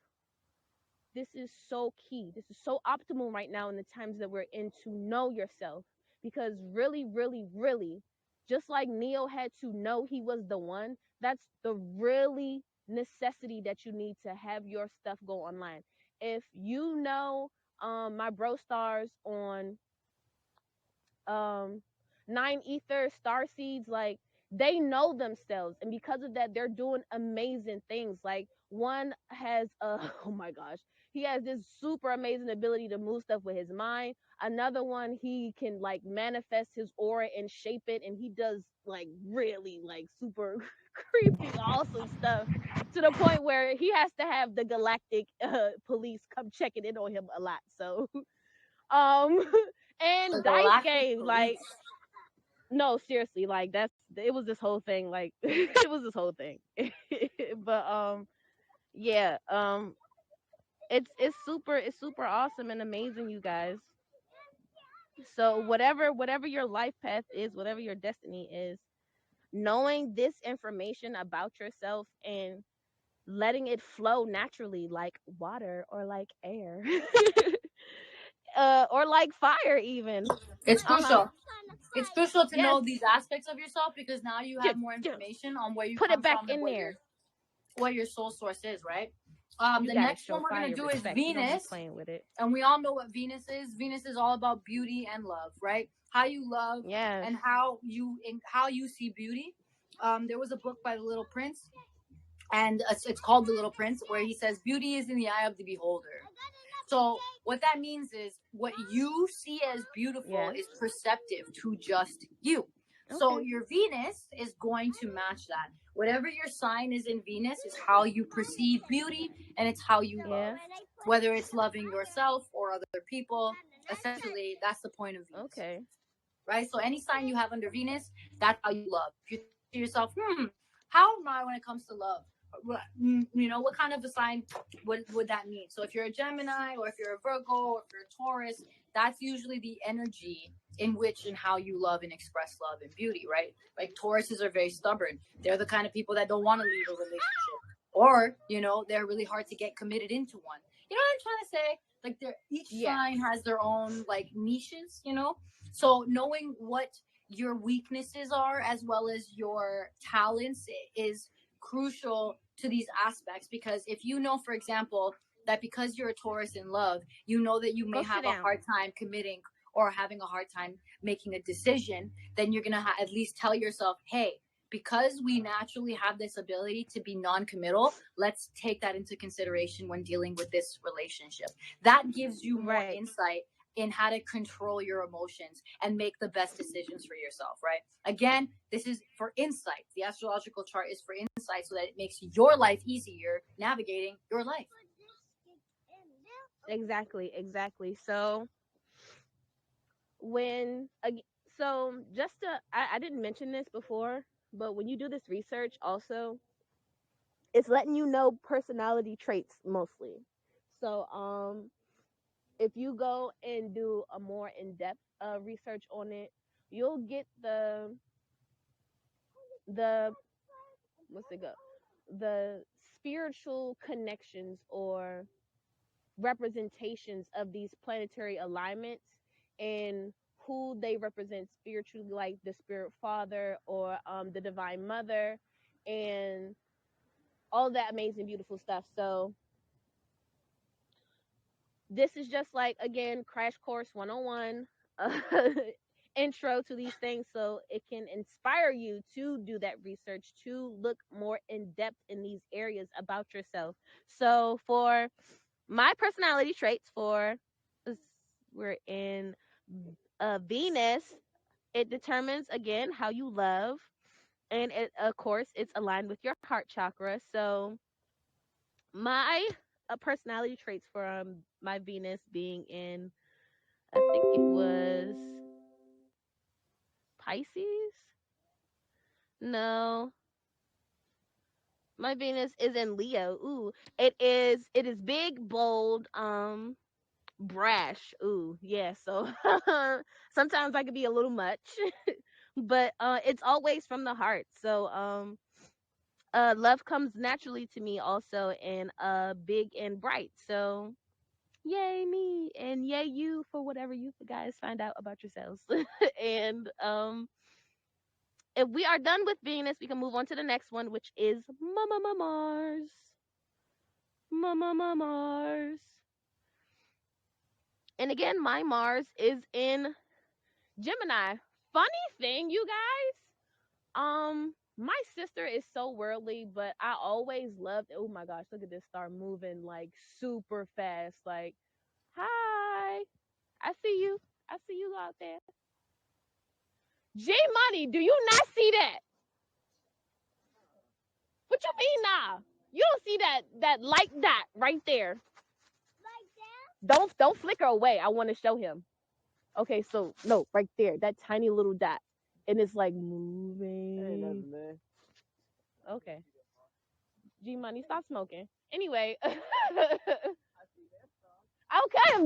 this is so key. This is so optimal right now in the times that we're in, to know yourself. Because really, really, really, just like Neo had to know he was the one, that's the really necessity that you need to have your stuff go online. If you know my bro stars on um Nine Ether, Star Seeds, like, they know themselves, and because of that they're doing amazing things. Like, one has oh my gosh, he has this super amazing ability to move stuff with his mind. Another one, he can like manifest his aura and shape it, and he does like really like super creepy awesome stuff, to the point where he has to have the galactic police come checking in on him a lot. So um The and dice Galactic game, Police. like, no, seriously, like, it was this whole thing, like, it was this whole thing. But yeah, it's super awesome and amazing, you guys. So whatever your life path is, whatever your destiny is, knowing this information about yourself and letting it flow naturally, like water or like air, or like fire even. It's Uh-huh. crucial. It's crucial to Yes. know these aspects of yourself because now you Yeah, have more yeah. information on where you Put it come back from and in what you're there. what your soul source is, right? You The gotta next show one we're gonna fire do is respect. You don't be Venus, playing with it. and we all know what Venus is. Venus is all about beauty and love, right? How you love Yes. and how you see beauty. There was a book by the Little Prince, and it's called The Little Prince, where he says beauty is in the eye of the beholder. So what that means is what you see as beautiful Yes. is perceptive to just you. So Okay. your Venus is going to match that. Whatever your sign is in Venus is how you perceive beauty, and it's how you love. Yeah. Whether it's loving yourself or other people, essentially that's the point of Venus, Okay. right? So any sign you have under Venus, that's how you love. If you think to yourself, how am I when it comes to love? What kind of a sign would that mean? So if you're a Gemini, or if you're a Virgo, or if you're a Taurus, that's usually the energy in which and how you love and express love and beauty, right? Like Tauruses are very stubborn. They're the kind of people that don't want to leave a relationship, or they're really hard to get committed into one. You know what I'm trying to say? Like each Yeah. sign has their own like niches, so knowing what your weaknesses are as well as your talents is crucial to these aspects, because if you know, for example, that because you're a Taurus in love, you know that you may Go sit have a down. hard time committing or having a hard time making a decision, then you're going to at least tell yourself, hey, because we naturally have this ability to be non-committal, let's take that into consideration when dealing with this relationship. That gives you more Right. insight in how to control your emotions and make the best decisions for yourself, right? Again, this is for insight. The astrological chart is for insight so that it makes your life easier navigating your life. Exactly. Exactly. So when so just to I didn't mention this before, but when you do this research also, it's letting you know personality traits mostly. So if you go and do a more in-depth research on it, you'll get the what's it go the spiritual connections or representations of these planetary alignments and who they represent spiritually, like the spirit father or the divine mother, and all that amazing beautiful stuff. So this is just like, again, crash course 101, intro to these things, so it can inspire you to do that research, to look more in depth in these areas about yourself. So for my personality traits, we're in Venus, it determines again how you love, and of course it's aligned with your heart chakra. So my personality traits for my Venus being in, I think it was Pisces. No, my Venus is in Leo. Ooh, it is big, bold, brash. Ooh, yeah. So sometimes I could be a little much, but it's always from the heart. So love comes naturally to me also, and big and bright. So yay me and yay you for whatever you guys find out about yourselves. And if we are done with Venus, we can move on to the next one, which is Mars. Mars. And again, my Mars is in Gemini. Funny thing, you guys. My sister is so worldly, but I always loved. Oh my gosh, look at this star moving like super fast. Like, hi, I see you. I see you out there. J Money, do you not see that? What you mean, nah? You don't see that light dot right there? Don't flicker away. I want to show him. Okay, so no, right there, that tiny little dot, and it's like moving. Okay, G Money, stop smoking. Anyway, okay,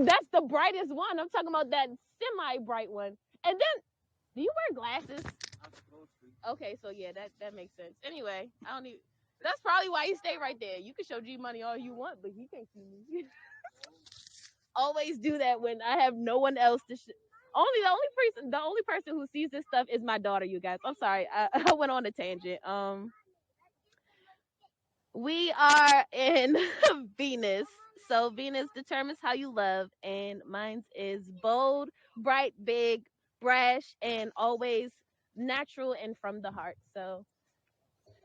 that's the brightest one. I'm talking about that semi bright one. And then, do you wear glasses? Okay, so yeah, that makes sense. Anyway, I don't need. That's probably why you stay right there. You can show G Money all you want, but he can't see me. Always do that when I have no one else to. The only person who sees this stuff is my daughter. You guys, I'm sorry, I, I went on a tangent. We are in Venus. So Venus determines how you love, and mine's is bold, bright, big, brash, and always natural and from the heart. So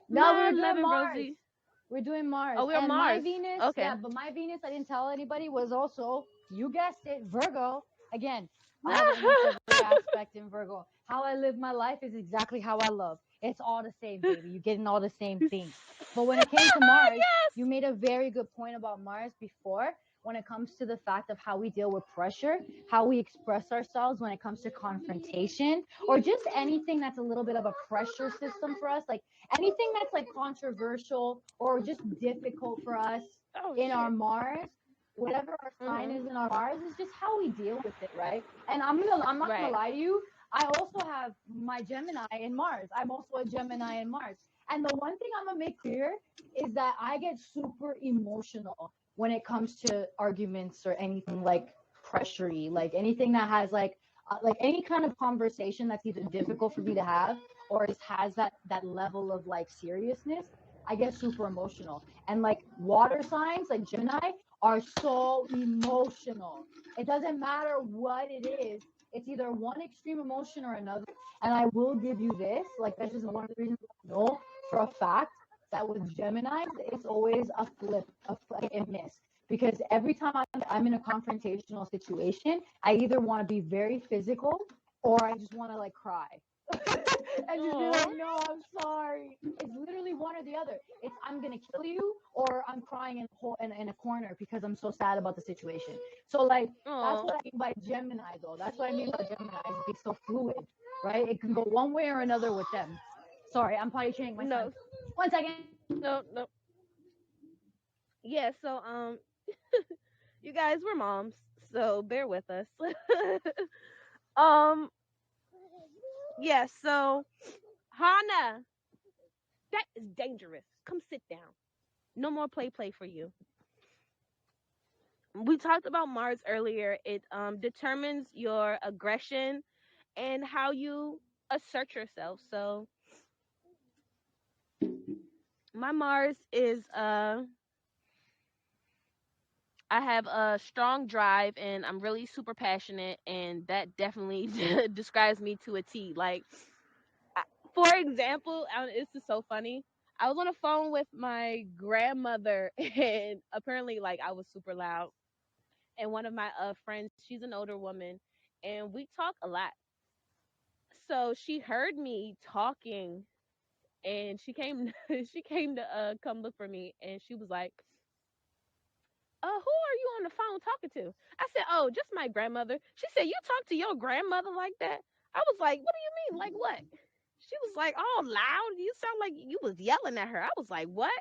No, we my were doing loving Mars. Rosie. We're doing Mars. Oh, we're And my Mars. Venus, yeah, Okay. but my Venus, I didn't tell anybody, was also, you guessed it, Virgo. Again, I have almost every aspect in Virgo. How I live my life is exactly how I love. It's all the same, baby. You're getting all the same things. But when it came to Mars, you Yes. made a very good point about Mars before when it comes to the fact of how we deal with pressure, how we express ourselves when it comes to confrontation, or just anything that's a little bit of a pressure system for us. Like anything that's like controversial or just difficult for us Oh in our shit. Mars, whatever our sign Mhm. is in our Mars, is just how we deal with it, right? And I'm not gonna Right. lie to you. I also have my Gemini in Mars. I'm also a Gemini in Mars. And the one thing I'm gonna make clear is that I get super emotional when it comes to arguments or anything like pressury, like anything that has like any kind of conversation that's either difficult for me to have or it has that level of like seriousness. I get super emotional. And like water signs like Gemini are so emotional. It doesn't matter what it is. It's either one extreme emotion or another. And I will give you this, like this is one of the reasons I know for a fact that with Gemini, it's always a flip, like a miss. Because every time I'm in a confrontational situation, I either want to be very physical or I just want to like cry. And just be Aw. like, no, I'm sorry. It's literally one or the other. It's I'm gonna kill you, or I'm crying in a corner because I'm so sad about the situation. So like that's Aw. what I mean by Gemini, though. That's what I mean by Gemini. It's so fluid, right? It can go one way or another with them. Sorry, I'm potty training my son. No. 1 second. No. No. Yeah. So you guys, we're moms, so bear with us. um. Yeah. So Hana, that is dangerous. Come sit down. No more play for you. We talked about Mars earlier. It determines your aggression and how you assert yourself. So my Mars is I have a strong drive and I'm really super passionate, and that definitely describes me to a T. Like for example, this is so funny. I was on the phone with my grandmother and apparently like I was super loud, and one of my friends, she's an older woman, and we talk a lot. So she heard me talking, and she came she came to come look for me, and she was like, who are you on the phone talking to? I said, oh, just my grandmother. She said, you talk to your grandmother like that? I was like, what do you mean? Like what? She was like, oh, loud. You sound like you was yelling at her. I was like, what?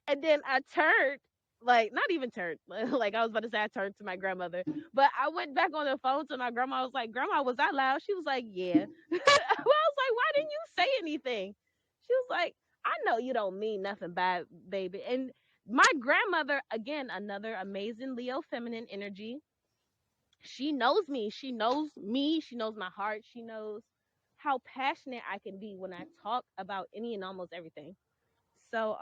And then I turned, like, not even turned, like I was about to say I turned to my grandmother, but I went back on the phone to my grandma. I was like, grandma, was I loud? She was like, yeah. I was like, why didn't you say anything? She was like, I know you don't mean nothing bad, baby. And my grandmother, again, another amazing Leo feminine energy. She knows me. She knows me. She knows my heart. She knows how passionate I can be when I talk about any and almost everything. So,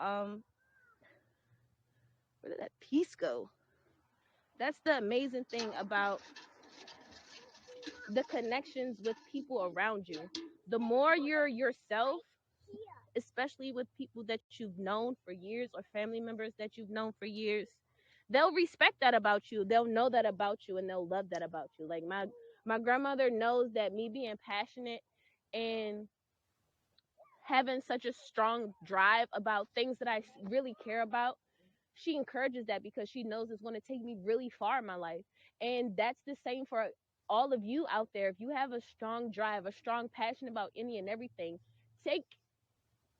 where did that piece go? That's the amazing thing about the connections with people around you. The more you're yourself, especially with people that you've known for years or family members that you've known for years, they'll respect that about you. They'll know that about you and they'll love that about you. Like my grandmother knows that me being passionate and having such a strong drive about things that I really care about, she encourages that because she knows it's going to take me really far in my life. And that's the same for all of you out there. If you have a strong drive, a strong passion about any and everything, take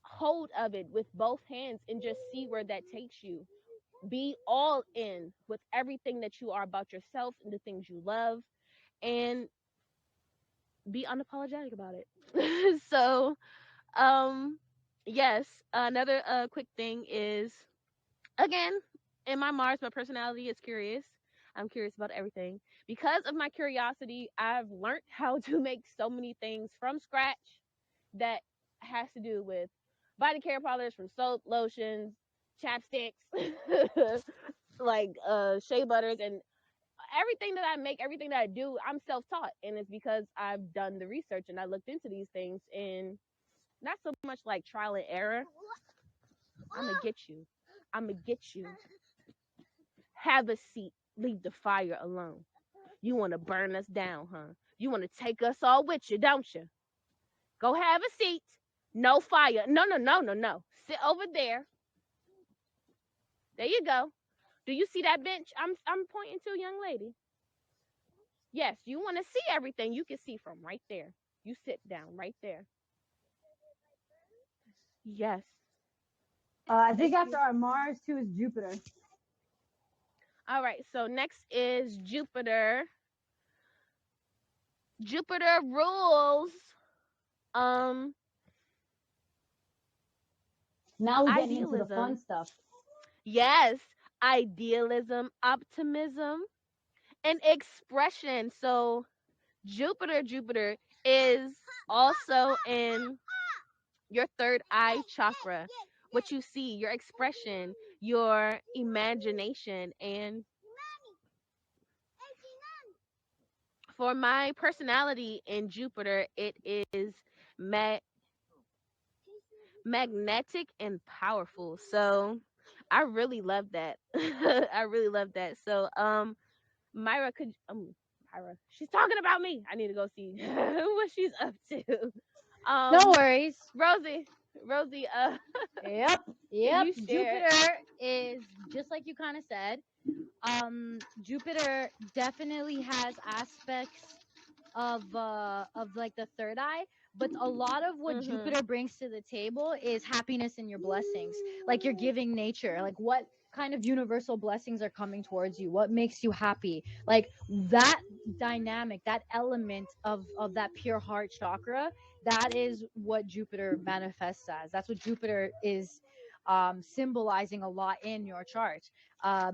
hold of it with both hands and just see where that takes you. Be all in with everything that you are about yourself and the things you love, and be unapologetic about it. So, um, yes, another quick thing is, again, in my Mars, my personality is curious. I'm curious about everything. Because of my curiosity, I've learned how to make so many things from scratch that has to do with body care products, from soap, lotions chapsticks, like shea butters, and everything that I make, everything that I do, I'm self-taught, and it's because I've done the research and I looked into these things, and not so much like trial and error. I'm gonna get you. I'm gonna get you. Have a seat. Leave the fire alone. You want to burn us down, huh? You want to take us all with you, don't you? Go have a seat. No fire. No, no, no, no, no. Sit over there. There you go. Do you see that bench? I'm pointing to a young lady. Yes, you want to see everything. You can see from right there. You sit down right there. Yes. I think after our Mars too is Jupiter. All right. So next is Jupiter. Jupiter rules. Um, Now we're getting into the idealism. fun stuff. Yes, idealism, optimism, and expression. So Jupiter is also in your third eye chakra. What you see, your expression, your imagination, and for my personality in Jupiter, it is ma- magnetic and powerful. So I really love that. I really love that. So Myra could Myra, she's talking about me. I need to go see what she's up to. No Um worries. Rosie, Yep. can Yep. you share? Jupiter is just like you kind of said. Jupiter definitely has aspects of like the third eye, but a lot of what Mhm. Jupiter brings to the table is happiness in your blessings. Like you're giving nature, like what kind of universal blessings are coming towards you, what makes you happy, like that dynamic, that element of that pure heart chakra. That is what Jupiter manifests as. That's what Jupiter is symbolizing a lot in your chart,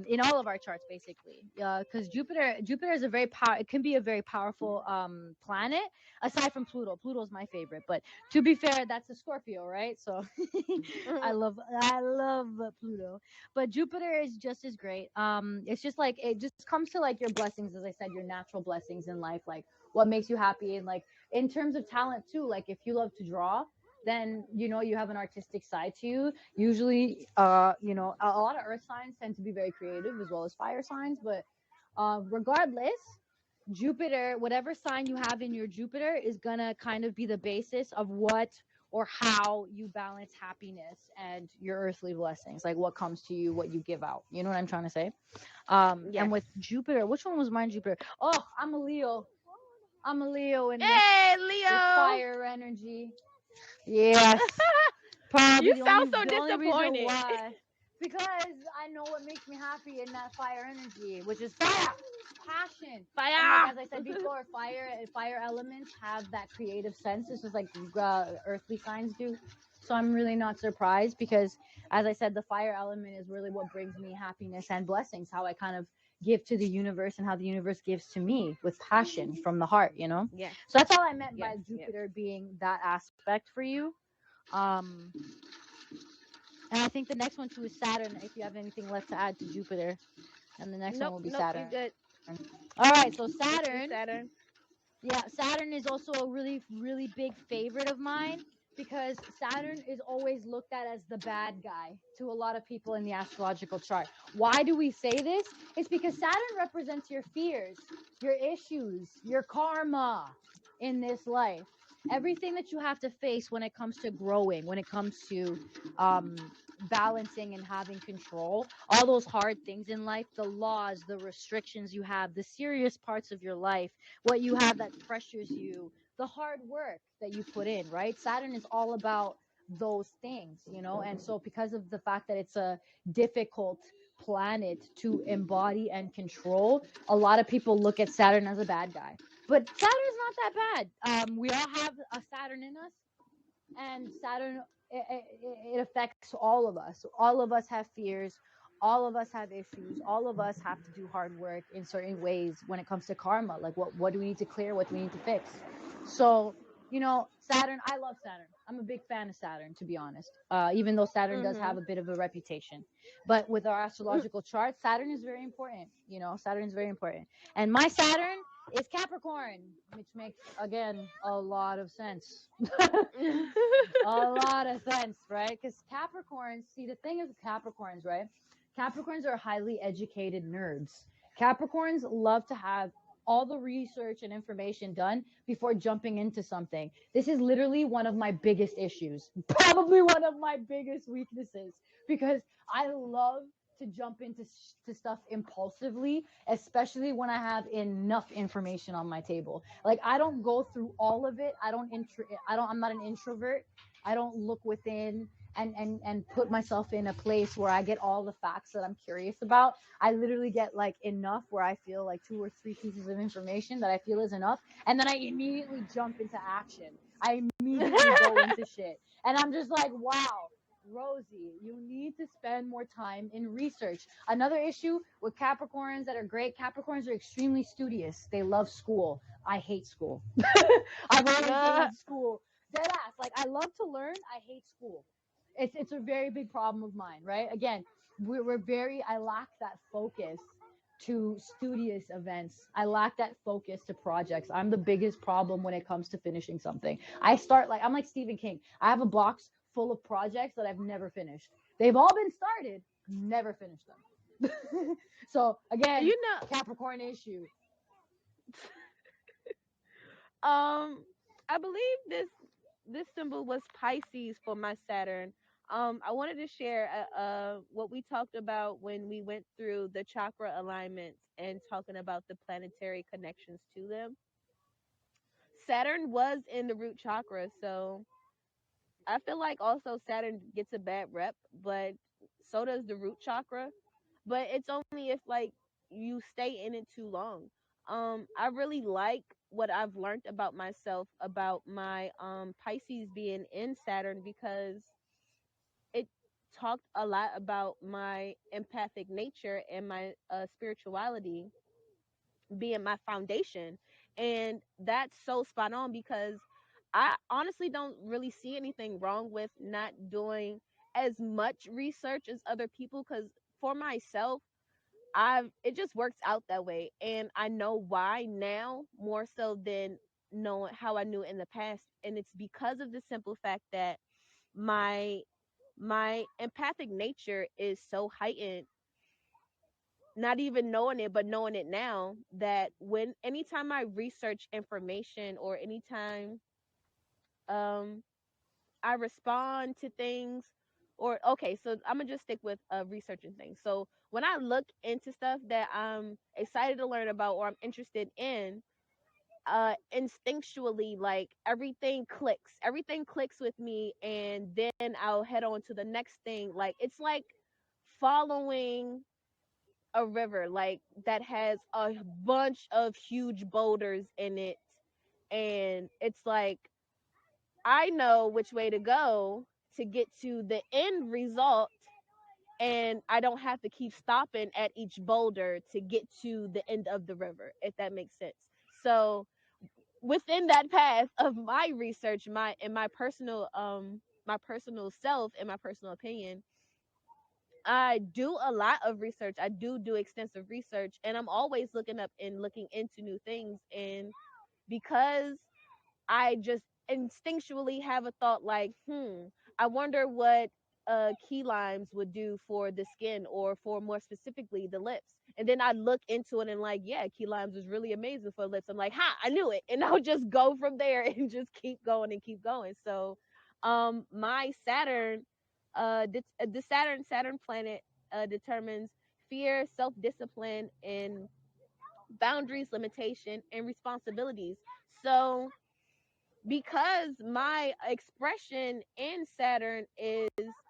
in all of our charts basically, because Jupiter is a very it can be a very powerful planet, aside from Pluto's my favorite, but to be fair, that's a Scorpio, right? So i Mhm. love i love Pluto, but Jupiter is just as great. It's just like it just comes to like your blessings, as I said, your natural blessings in life, like what makes you happy, and like in terms of talent too, like if you love to draw, then you have an artistic side to you. Usually, a lot of earth signs tend to be very creative as well as fire signs, but regardless, Jupiter, whatever sign you have in your Jupiter, is gonna kind of be the basis of what or how you balance happiness and your earthly blessings, like what comes to you, what you give out. You know what I'm trying to say? And Yes. with Jupiter, which one was mine? Jupiter. Oh, I'm a Leo. I'm a Leo in this Hey, this Leo. fire energy. Yes. Probably You the only sound so the only reason disappointed. why, because I know what makes me happy in that fire energy, which is fire, passion, and like Fire. as I said before, fire elements have that creative sense. It's just like earthly signs do. So I'm really not surprised, because, as I said, the fire element is really what brings me happiness and blessings. How I kind of give to the universe, and how the universe gives to me with passion from the heart. Yes. So that's all I meant Yes. by Yes. Jupiter being that aspect for you. Um, and I think the next one too is Saturn. If you have anything left to add to Jupiter, and the next one Nope. will be Nope. You Saturn. good. All right, so Let's do Saturn. Saturn. Yeah, Saturn is also a really, really big favorite of mine, because Saturn is always looked at as the bad guy to a lot of people in the astrological chart. Why do we say this? It's because Saturn represents your fears, your issues, your karma in this life. Everything that you have to face when it comes to growing, when it comes to um, balancing and having control, all those hard things in life, the laws, the restrictions you have, the serious parts of your life, what you have that pressures you, the hard work that you put in, right? Saturn is all about those things, and so because of the fact that it's a difficult planet to embody and control, a lot of people look at Saturn as a bad guy. But Saturn is not that bad. We all have a Saturn in us, and Saturn, it affects all of us. All of us have fears. All of us have issues. All of us have to do hard work in certain ways when it comes to karma. Like what do we need to clear? What do we need to fix? So you know, Saturn, I love Saturn. I'm a big fan of Saturn, to be honest. Even though Saturn does have Mhm. a bit of a reputation. But with our astrological chart, Saturn is very important. You know, Saturn is very important. And my Saturn is Capricorn, which makes, again, a lot of sense. A lot of sense, right? Because Capricorns, see, the thing is with Capricorns, right? Capricorns are highly educated nerds. Capricorns love to have all the research and information done before jumping into something. This is literally one of my biggest issues, probably one of my biggest weaknesses, because I love to jump into to stuff impulsively, especially when I have enough information on my table. Like I don't go through all of it. I'm not an introvert. I don't look within and put myself in a place where I get all the facts that I'm curious about. I literally get like enough where I feel like two or three pieces of information that I feel is enough, and then I immediately jump into action. I immediately go into shit, and I'm just like, wow. Rosie, you need to spend more time in research. Another issue with Capricorns that are great, Capricorns are extremely studious. They love school. I hate school. I've always Uh, hated school. Dead ass. Like I love to learn. I hate school. It's a very big problem of mine, right? Again, we're very I lack that focus to studious events. I lack that focus to projects. I'm the biggest problem when it comes to finishing something. I start like I'm like Stephen King. I have a box full of projects that I've never finished. They've all been started, never finished them. So again, you know, Capricorn issue. um, I believe this symbol was Pisces for my Saturn. I wanted to share what we talked about when we went through the chakra alignments and talking about the planetary connections to them. Saturn was in the root chakra, so I feel like also Saturn gets a bad rep, but so does the root chakra. But it's only if like you stay in it too long. I really like what I've learned about myself about my Pisces being in Saturn because it talked a lot about my empathic nature and my spirituality being my foundation. And that's so spot on because I honestly don't really see anything wrong with not doing as much research as other people because for myself, I've it just works out that way and I know why now more so than knowing how I knew in the past. And it's because of the simple fact that my my empathic nature is so heightened, not even knowing it, but knowing it now, that when anytime I research information or anytime um I respond to things, or okay, so I'm gonna just stick with researching things. So when I look into stuff that I'm excited to learn about or I'm interested in, instinctually, like everything clicks with me, and then I'll head on to the next thing. Like it's like following a river like that has a bunch of huge boulders in it, and it's like I know which way to go to get to the end result, and I don't have to keep stopping at each boulder to get to the end of the river, if that makes sense. So within that path of my research, my personal self and my personal opinion, I do a lot of research. I do extensive research, and I'm always looking up and looking into new things. And because I just instinctually have a thought like, I wonder what key limes would do for the skin or for more specifically the lips. And then I look into it and like, yeah, key limes is really amazing for lips. I'm like, ha, I knew it. And I'll just go from there and just keep going and keep going. So my Saturn, the Saturn planet determines fear, self-discipline, and boundaries, limitation, and responsibilities. So because my expression in Saturn is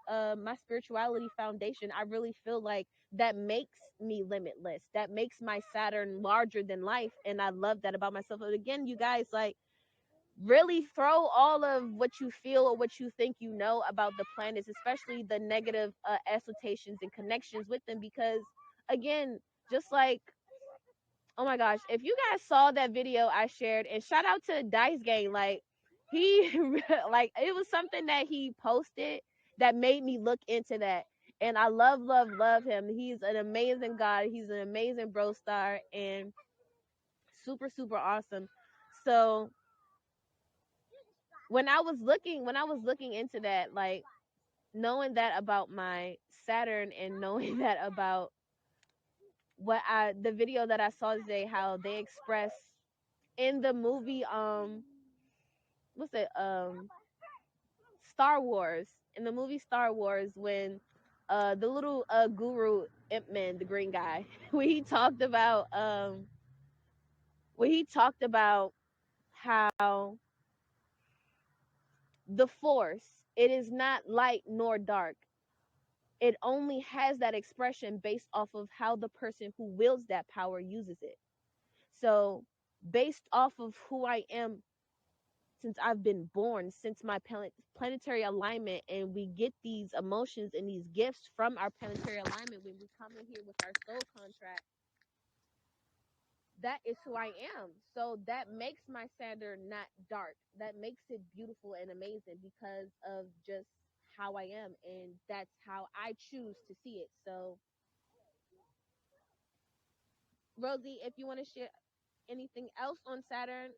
my spirituality foundation, I really feel like that makes me limitless. That makes my Saturn larger than life. And I love that about myself. And again, you guys, like, really throw all of what you feel or what you think you know about the planets, especially the negative associations and connections with them. Because, again, just like, oh my gosh, if you guys saw that video I shared, and shout out to Dice Gang, like, he like it was something that he posted that made me look into that. And I love him. He's an amazing guy. He's an amazing bro star and super awesome. So when I was looking into that, like knowing that about my Saturn and knowing that about the video that I saw today, how they express in the movie what's it Star Wars, in the movie Star Wars, when the little guru Imp Man, the green guy, when he talked about how the force, it is not light nor dark. It only has that expression based off of how the person who wields that power uses it. So based off of who I am since I've been born, since my planetary alignment, and we get these emotions and these gifts from our planetary alignment when we come in here with our soul contract. That is who I am. So that makes my Saturn not dark. That makes it beautiful and amazing because of just how I am, and that's how I choose to see it. So, Rosie, if you want to share anything else on Saturn,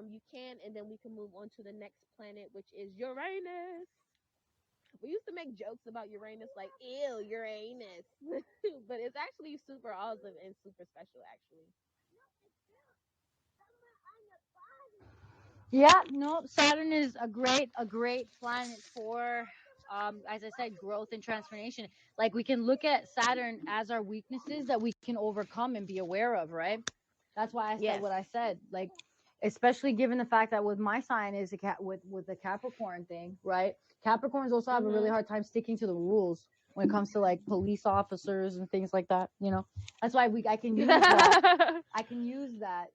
you can, and then we can move on to the next planet, which is Uranus. We used to make jokes about Uranus, like "ew, Uranus," but it's actually super awesome and super special, actually. Yeah, no, Saturn is a great planet for as I said, growth and transformation. Like we can look at Saturn as our weaknesses that we can overcome and be aware of, right? That's why I said Yes. what I said. Like especially given the fact that with my sign is with the Capricorn thing, right? Capricorns also have a really Mhm. hard time sticking to the rules when it comes to like police officers and things like that, you know. That's why I can use that. I can use that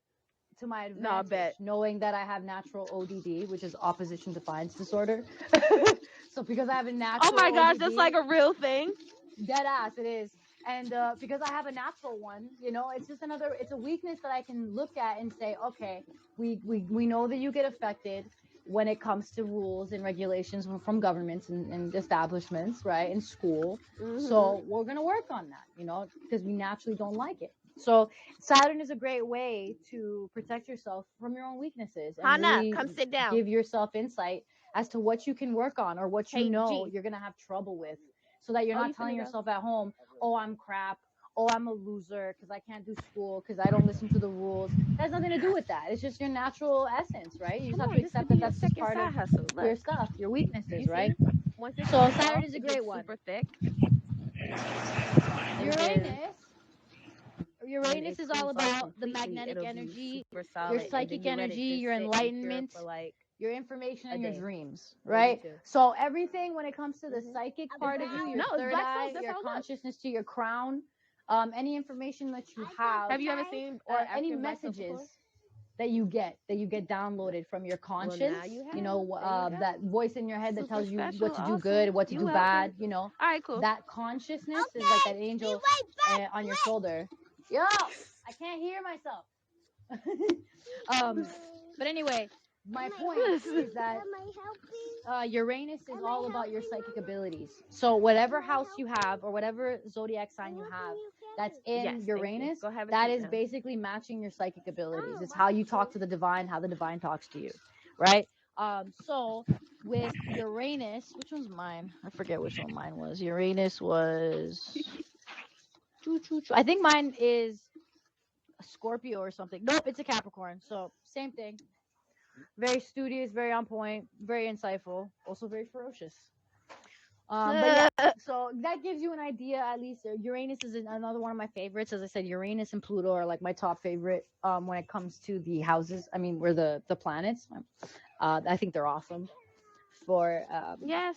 to my No, I advantage, bet. knowing that I have natural ODD, which is opposition defiance disorder. So because I have a Oh natural my gosh, that's ODD, like a real thing. dead ass it is. And because I have a natural one, you know, it's just another, it's a weakness that I can look at and say, okay, we know that you get affected when it comes to rules and regulations from governments and establishments, right, in school. Mhm. So we're going to work on that, you know, because we naturally don't like it. So Saturn is a great way to protect yourself from your own weaknesses and Hannah, really come sit down. give yourself insight as to what you can work on or what you Hey, know G. you're going to have trouble with, so that you're Oh, you not telling finna go? yourself at home, oh, I'm crap, oh, I'm a loser because I can't do school because I don't listen to the rules. That has nothing to do with that. It's just your natural essence, right? You just Come have to on, this could accept be that your that's just second part of side hustle. your Look, stuff, your you weaknesses, see? right? Once it So comes Saturn off, is a it great gets one. super thick, and then Uranus. when Uranus it is all cools off about the completely, magnetic it'll be energy, super your solid, and then psychic you let it energy, just your sit and cure enlightenment, for like your information, a and your day, dreams, maybe right? two. So everything when it comes to the Mhm. psychic A part of you, your No, it's third black eye, smoke. That's your how it looks. consciousness to your crown, any information that you have, Have you ever seen any African black smoke before? messages that you get downloaded from your Well, conscience, now you you have. know, There you go. that voice in your head that Super tells you special, what to do awesome. good, what to You do welcome. bad, you know, All right, cool. that consciousness is like Okay, that be angel right back. on your shoulder. Yo, I can't hear myself. um, but anyway, my point is that Am I helping? Uranus is Am I all about your helping, psychic Mama? abilities. So whatever Am I house you helping? have or whatever zodiac sign I'm you helping have you, that's Kenny. Yes, in thank you. Uranus, Go have a that seat is now. basically matching your psychic abilities. Oh, It's why how you is talk it? to the divine, how the divine talks to you, right? So with Uranus, which one's mine? I forget which one mine was. Uranus was I think mine is a Scorpio or something. Nope, it's a Capricorn. So same thing. Very studious, very on point, very insightful, also very ferocious. But yeah, so that gives you an idea. At least Uranus is another one of my favorites. As I said, Uranus and Pluto are like my top favorite when it comes to the houses. I mean, where the planets. I think they're awesome Yes.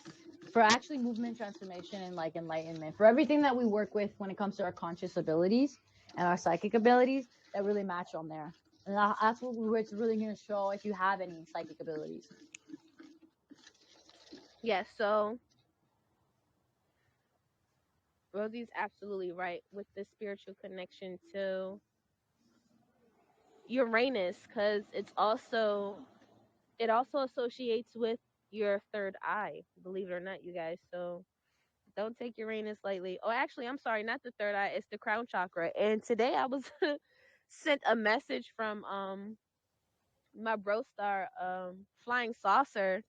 for actually movement, transformation, and like enlightenment. For everything that we work with when it comes to our conscious abilities and our psychic abilities, that really match on there. And that's where it's really going to show if you have any psychic abilities. Yes. So Rosie's absolutely right with the spiritual connection to Uranus, because it's also it also associates with your third eye, believe it or not, you guys. So don't take Uranus lightly. Oh, actually, I'm sorry, not the third eye, it's the crown chakra. And today I was sent a message from my bro star flying saucer,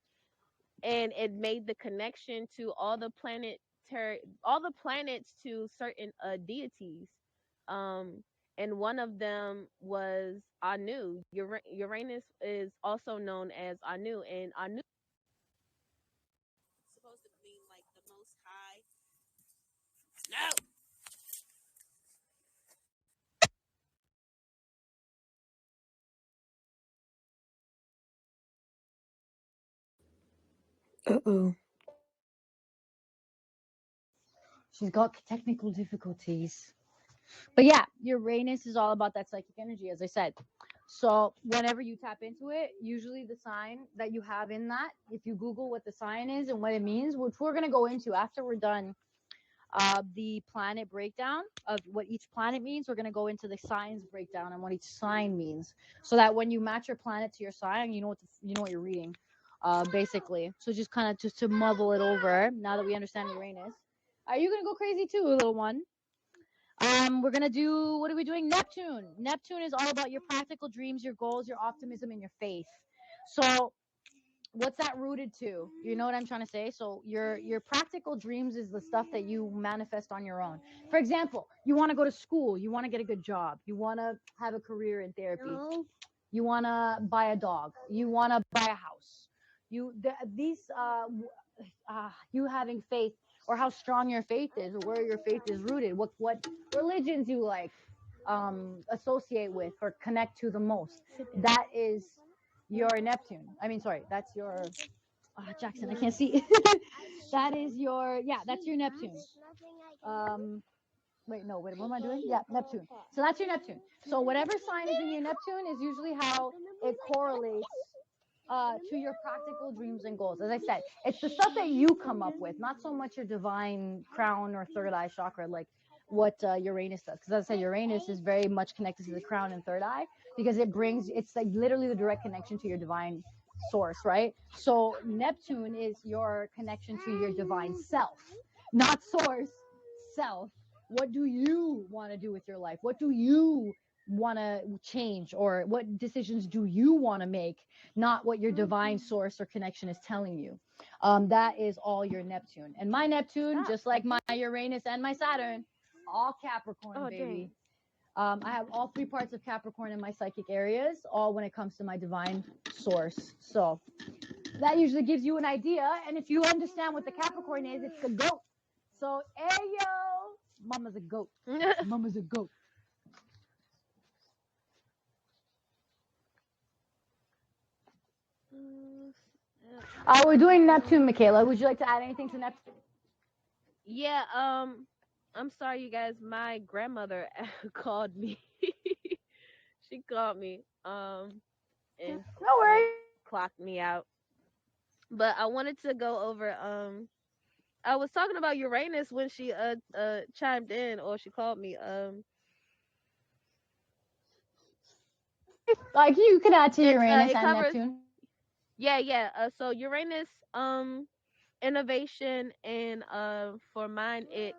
and it made the connection to all the planets to certain deities. And one of them was Anu. Uranus is also known as Anu, and Anu supposed to mean like the most high. No. Uh-oh. She's got technical difficulties. But yeah, Uranus is all about that psychic energy, as I said. So whenever you tap into it, usually the sign that you have in that, if you Google what the sign is and what it means, which we're gonna go into after we're done the planet breakdown of what each planet means, we're gonna go into the signs breakdown and what each sign means, so that when you match your planet to your sign, you know what you're reading, basically. So just kind of just to muddle it over. Now that we understand Uranus, are you gonna go crazy too, little one? We're gonna do, what are we doing? Neptune. Neptune is all about your practical dreams, your goals, your optimism, and your faith. So what's that rooted to? You know what I'm trying to say? So your practical dreams is the stuff that you manifest on your own. For example, you want to go to school, you want to get a good job, you want to have a career in therapy, you want to buy a dog, you want to buy a house. You having faith, or how strong your faith is, or where your faith is rooted, what religions you like, associate with or connect to the most. That is your Neptune. I mean, sorry, that's your Jackson. I can't see. That is your, yeah, that's your Neptune. Wait, no, wait, what am I doing? Yeah, Neptune. So that's your Neptune. So whatever sign is in your Neptune is usually how it correlates to your practical dreams and goals. As I said, it's the stuff that you come up with, not so much your divine crown or third eye chakra, like what Uranus does. Because as I said, Uranus is very much connected to the crown and third eye, because it's like literally the direct connection to your divine source, right? So Neptune is your connection to your divine self, not source, self. What do you want to do with your life? What do you want to change, or what decisions do you want to make, not what your divine source or connection is telling you. That is all your Neptune. And my Neptune, just like my Uranus and my Saturn, all Capricorn, baby. I have all three parts of Capricorn in my psychic areas, all when it comes to my divine source. So that usually gives you an idea. And if you understand what the Capricorn is, it's the goat. So, hey, yo, mama's a goat. Mama's a goat. We're doing Neptune, Mikhala. Would you like to add anything to Neptune? Yeah, I'm sorry, you guys. My grandmother called me. She called me, and No worries. clocked me out. But I wanted to go over. I was talking about Uranus when she chimed in, or she called me. Like, you can add to Uranus It and covers. Neptune. Yeah. So Uranus, innovation, and for mine, it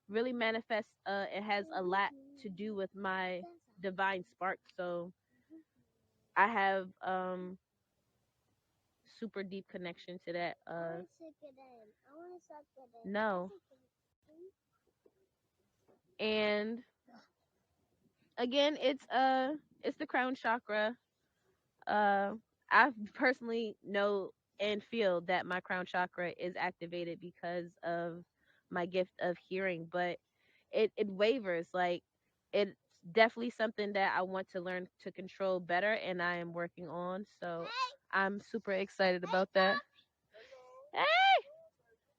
really manifests. It has a lot to do with my divine spark. So I have super deep connection to that. No. And again, it's the crown chakra. I personally know and feel that my crown chakra is activated because of my gift of hearing, but it wavers. Like, it's definitely something that I want to learn to control better, and I am working on. So I'm super excited about that. Hey,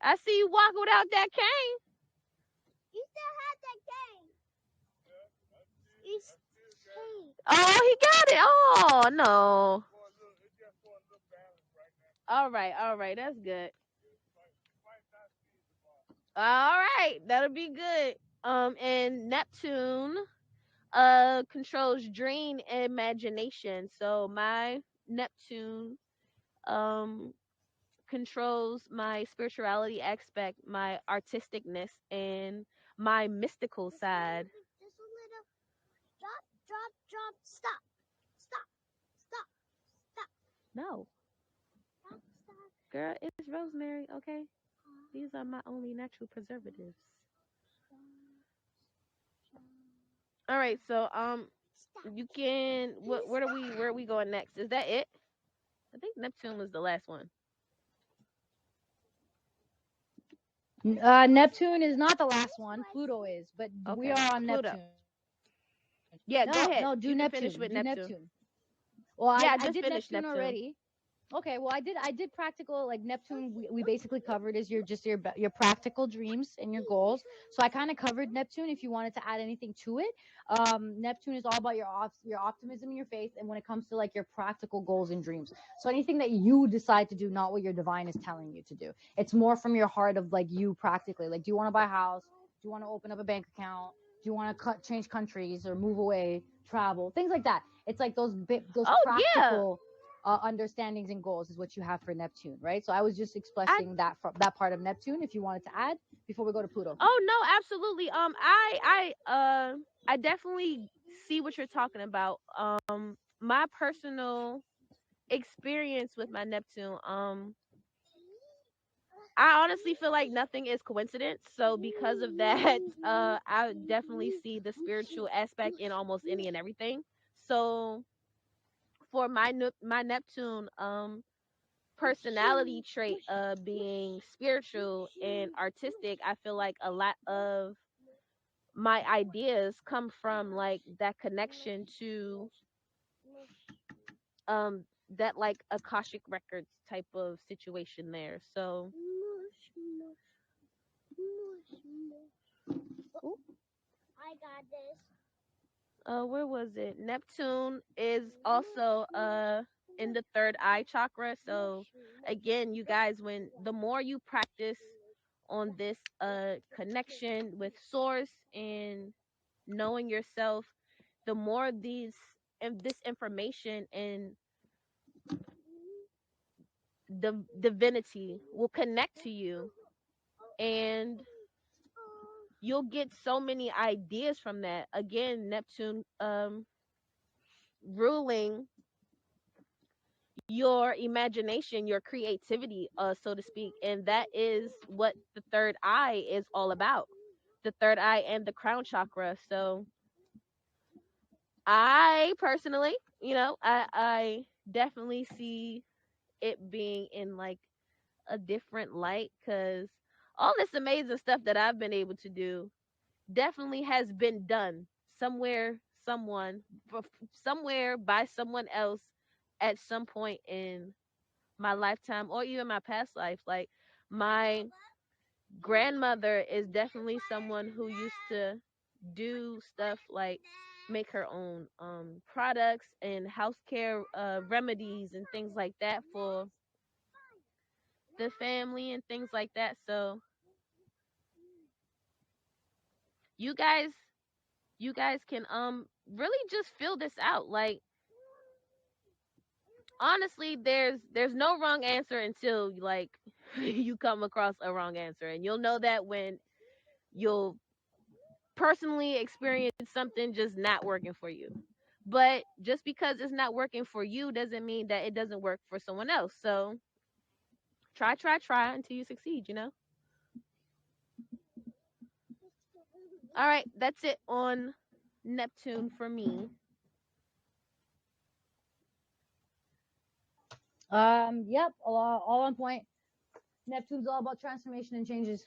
I see you walking without that cane. You still have that game. It's hey. Oh, he got it. Oh no. All right, that's good. All right, that'll be good. And Neptune controls dream and imagination. So my Neptune controls my spirituality aspect, my artisticness, and my mystical side. Just a little. Drop, drop, drop. Stop, stop, stop, stop, No, stop, stop. girl, it's rosemary, okay? These are my only natural preservatives. All right, so Stop. you can where are we going next? Is that it? I think Neptune was the last one. Neptune is not the last one. Pluto is, but we Okay, are on Pluto. Neptune. Yeah, go No, ahead. no, do You can finish Neptune. with Do Neptune. Neptune. Well, Yeah, I I just did finished Neptune Neptune. already. Okay, well, I did practical, like Neptune. We basically covered is your practical dreams and your goals. So I kind of covered Neptune. If you wanted to add anything to it, Neptune is all about your optimism and your faith, and when it comes to like your practical goals and dreams. So anything that you decide to do, not what your divine is telling you to do. It's more from your heart of like you practically. Like, do you want to buy a house? Do you want to open up a bank account? Do you want to change countries or move away, travel, things like that? It's like those Oh yeah. practical understandings and goals is what you have for Neptune, right? So I was just I expressing that from that part of Neptune. If you wanted to add before we go to Pluto. Oh no, absolutely. I definitely see what you're talking about. My personal experience with my Neptune, I honestly feel like nothing is coincidence. So because of that, I definitely see the spiritual aspect in almost any and everything. So for my Neptune, personality trait being spiritual and artistic, I feel like a lot of my ideas come from like that connection to um that like Akashic records type of situation there. So ooh, I got this. where was it? Neptune is also in the third eye chakra. So again, you guys, when the more you practice on this connection with source and knowing yourself, the more this information and the divinity will connect to you, and you'll get so many ideas from that. Again, Neptune ruling your imagination, your creativity, so to speak, and that is what the third eye is all about. The third eye and the crown chakra. So I personally, I definitely see it being in like a different light, because all this amazing stuff that I've been able to do definitely has been done somewhere, somewhere by someone else at some point in my lifetime or even my past life. Like my grandmother is definitely someone who used to do stuff like make her own products and house care remedies and things like that for the family and things like that. So you guys you guys can really just fill this out. Like honestly, there's no wrong answer until like you come across a wrong answer, and you'll know that when you'll personally experience something just not working for you. But just because it's not working for you doesn't mean that it doesn't work for someone else. So try until you succeed. All right, that's it on Neptune for me. Yep, all on point. Neptune's all about transformation and changes,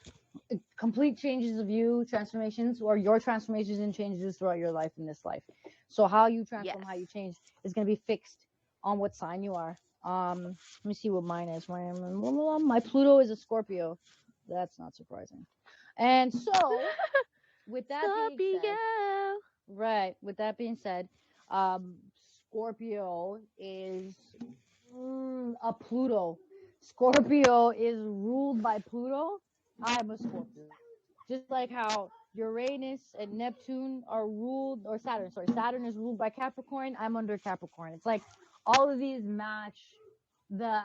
complete changes of you, transformations, or your transformations and changes throughout your life in this life. So how you Yes. transform, how you change is going to be fixed on what sign you are. Let me see what mine is. My Pluto is a Scorpio. That's not surprising. And so, with that being Scorpio. said, right, with that being said, um, Scorpio is a Pluto. Scorpio is ruled by Pluto. I'm a Scorpio. Just like how Uranus and Neptune are ruled, or Saturn, sorry, Saturn is ruled by Capricorn. I'm under Capricorn. It's like all of these match that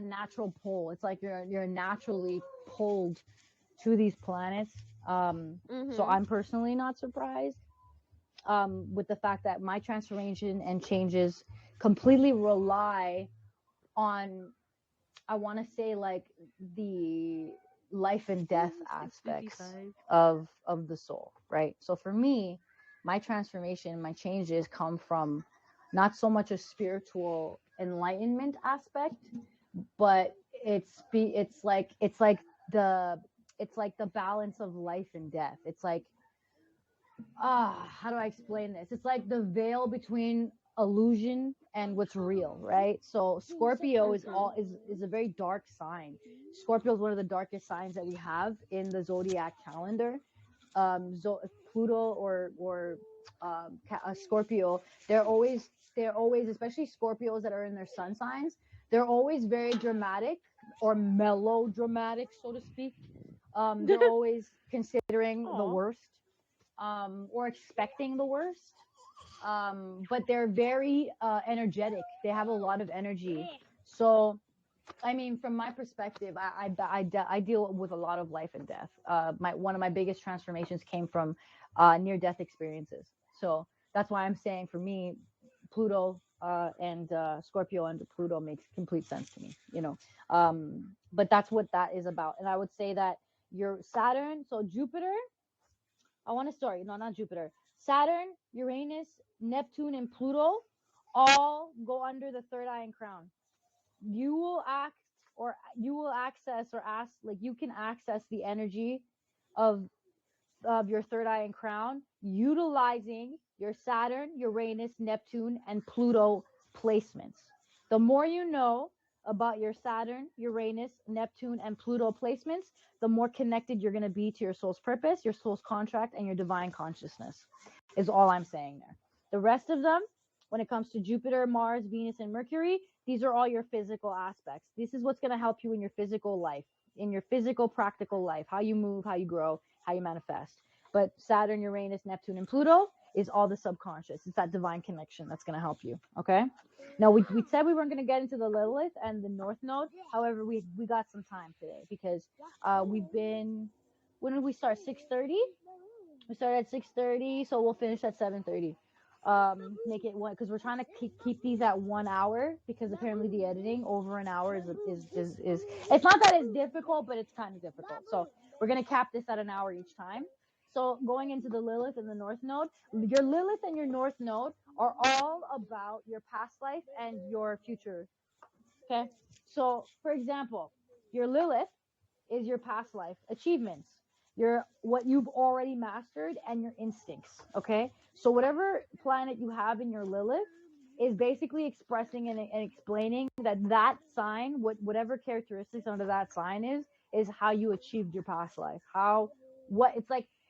natural pull. It's like you're naturally pulled to these planets. So I'm personally not surprised with the fact that my transformation and changes completely rely on, I want to say, like the life and death aspects of the soul, right? So for me, my transformation, my changes come from not so much a spiritual enlightenment aspect, but the it's like the balance of life and death. It's like, how do I explain this? It's like the veil between illusion and what's real, right? So Scorpio is a very dark sign. Scorpio is one of the darkest signs that we have in the zodiac calendar. Pluto or Scorpio, they're always, especially Scorpios that are in their sun signs, they're always very dramatic or melodramatic, so to speak. They're always considering the worst, or expecting the worst. But they're very energetic. They have a lot of energy. So, I mean, from my perspective, I deal with a lot of life and death. One of my biggest transformations came from near-death experiences. So that's why I'm saying, for me, Pluto and Scorpio under Pluto makes complete sense to me. But that's what that is about. And I would say that your Saturn, so Jupiter, I want to sorry, no, not Jupiter. Saturn, Uranus, Neptune, and Pluto all go under the third eye and crown. You will act, or you will access, or ask, like, you can access the energy of your third eye and crown utilizing your Saturn, Uranus, Neptune, and Pluto placements. The more you know about your Saturn, Uranus, Neptune, and Pluto placements, the more connected you're going to be to your soul's purpose, your soul's contract, and your divine consciousness, is all I'm saying there. The rest of them, when it comes to Jupiter, Mars, Venus, and Mercury, these are all your physical aspects. This is what's going to help you in your physical life, in your physical, practical life, how you move, how you grow, how you manifest. But Saturn, Uranus, Neptune, and Pluto is all the subconscious. It's that divine connection that's going to help you. Okay. Now, we said we weren't going to get into the Lilith and the North Node. However, we got some time today because we've been, when did we start? 6:30. We started at 6:30, so we'll finish at 7:30. Make it one, because we're trying to keep these at 1 hour, because apparently the editing over an hour is it's not that it's difficult, but it's kind of difficult. So we're gonna cap this at an hour each time. So going into the Lilith and the North Node, your Lilith and your North Node are all about your past life and your future. Okay. So for example, your Lilith is your past life achievements, your what you've already mastered, and your instincts. Okay. So whatever planet you have in your Lilith is basically expressing and explaining that sign, whatever characteristics under that sign is how you achieved your past life.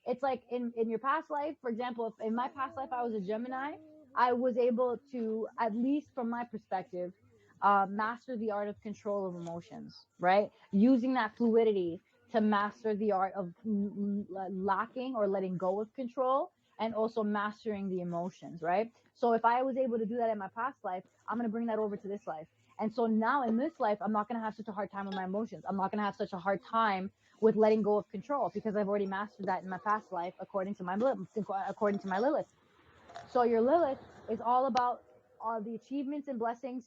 It's like in your past life, for example, if in my past life I was a Gemini, I was able to, at least from my perspective, master the art of control of emotions, right? Using that fluidity to master the art of lacking or letting go of control, and also mastering the emotions, right? So if I was able to do that in my past life, I'm going to bring that over to this life. And so now in this life, I'm not going to have such a hard time with my emotions. I'm not going to have such a hard time with letting go of control, because I've already mastered that in my past life according to my Lilith. So your Lilith is all about all the achievements and blessings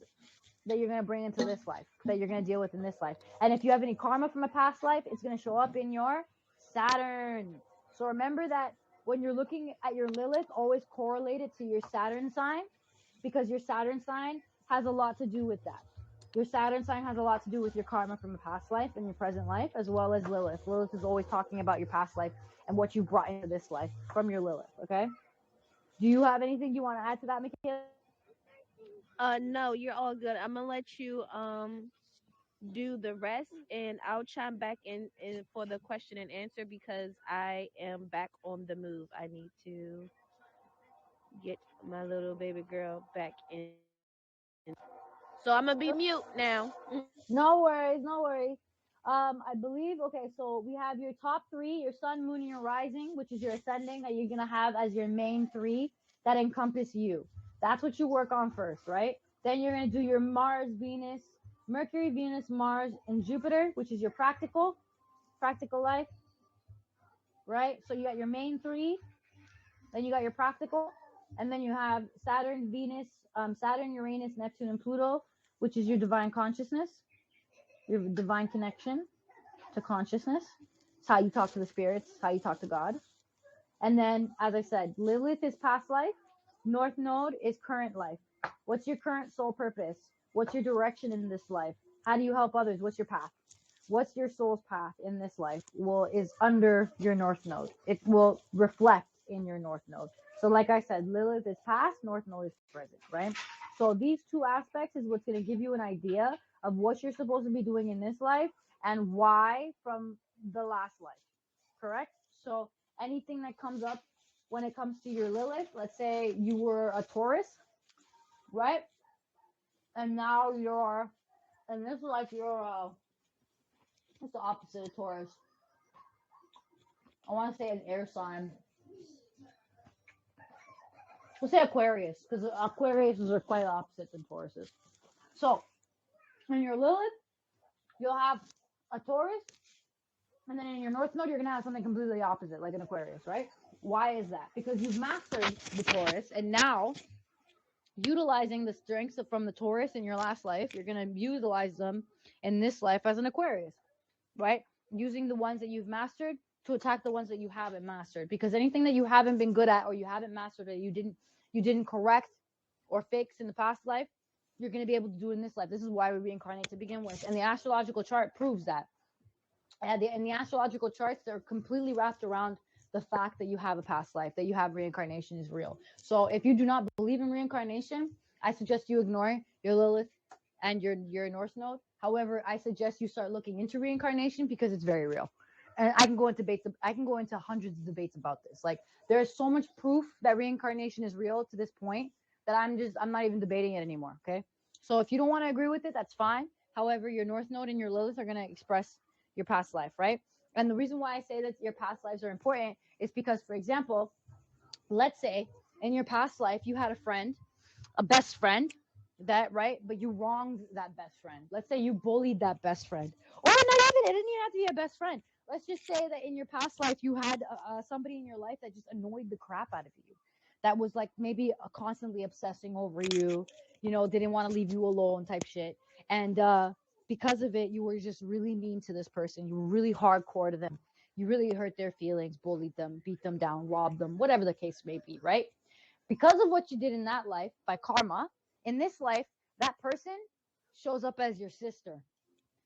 that you're going to bring into this life, that you're going to deal with in this life. And if you have any karma from a past life, it's going to show up in your Saturn. So remember that when you're looking at your Lilith, always correlate it to your Saturn sign, because your Saturn sign has a lot to do with that. Your Saturn sign has a lot to do with your karma from a past life and your present life, as well as Lilith. Lilith is always talking about your past life and what you brought into this life from your Lilith, okay? Do you have anything you want to add to that, Mikhala? No, you're all good. I'm gonna let you do the rest, and I'll chime back in for the question and answer, because I am back on the move. I need to get my little baby girl back in. So I'm gonna be mute now. No worries, no worries. I believe, okay, so we have your top three, your sun, moon, and your rising, which is your ascending, that you're gonna have as your main three that encompass you. That's what you work on first, right? Then you're going to do your Mars, Venus, Mercury, Venus, Mars, and Jupiter, which is your practical life, right? So you got your main three, then you got your practical, and then you have Saturn, Venus, Saturn, Uranus, Neptune, and Pluto, which is your divine consciousness, your divine connection to consciousness. It's how you talk to the spirits, it's how you talk to God. And then, as I said, Lilith is past life, North Node is current life. What's your current soul purpose? What's your direction in this life? How do you help others? What's your path? What's your soul's path in this life? Well, is under your North Node. It will reflect in your North Node. So like I said, Lilith is past, North Node is present, right? So these two aspects is what's going to give you an idea of what you're supposed to be doing in this life and why from the last life, correct? So anything that comes up when it comes to your Lilith, let's say you were a Taurus, right? And now you're, in this life, you're, what's the opposite of Taurus? I want to say an air sign. We'll say Aquarius, because Aquariuses are quite opposite than Tauruses. So, in your Lilith, you'll have a Taurus, and then in your North Node, you're going to have something completely opposite, like an Aquarius, right? Why is that? Because you've mastered the Taurus, and now, utilizing the strengths from the Taurus in your last life, you're going to utilize them in this life as an Aquarius, right? Using the ones that you've mastered to attack the ones that you haven't mastered, because anything that you haven't been good at or you haven't mastered that you didn't correct or fix in the past life, you're going to be able to do in this life. This is why we reincarnate to begin with, and the astrological chart proves that. And the astrological charts, they're completely wrapped around the fact that you have a past life, that you have reincarnation is real. So if you do not believe in reincarnation, I suggest you ignore your Lilith and your North Node. However, I suggest you start looking into reincarnation because it's very real. And I can go into hundreds of debates about this. Like, there's so much proof that reincarnation is real to this point that I'm not even debating it anymore. Okay. So if you don't want to agree with it, that's fine. However, your North Node and your Lilith are going to express your past life, right? And the reason why I say that your past lives are important is because, for example, let's say in your past life you had a friend, a best friend, that, right? But you wronged that best friend. Let's say you bullied that best friend, or not even, it didn't even have to be a best friend. Let's just say that in your past life you had somebody in your life that just annoyed the crap out of you, that was like maybe constantly obsessing over you, didn't want to leave you alone type shit. And because of it, you were just really mean to this person. You were really hardcore to them. You really hurt their feelings, bullied them, beat them down, robbed them, whatever the case may be, right? Because of what you did in that life by karma, in this life, that person shows up as your sister,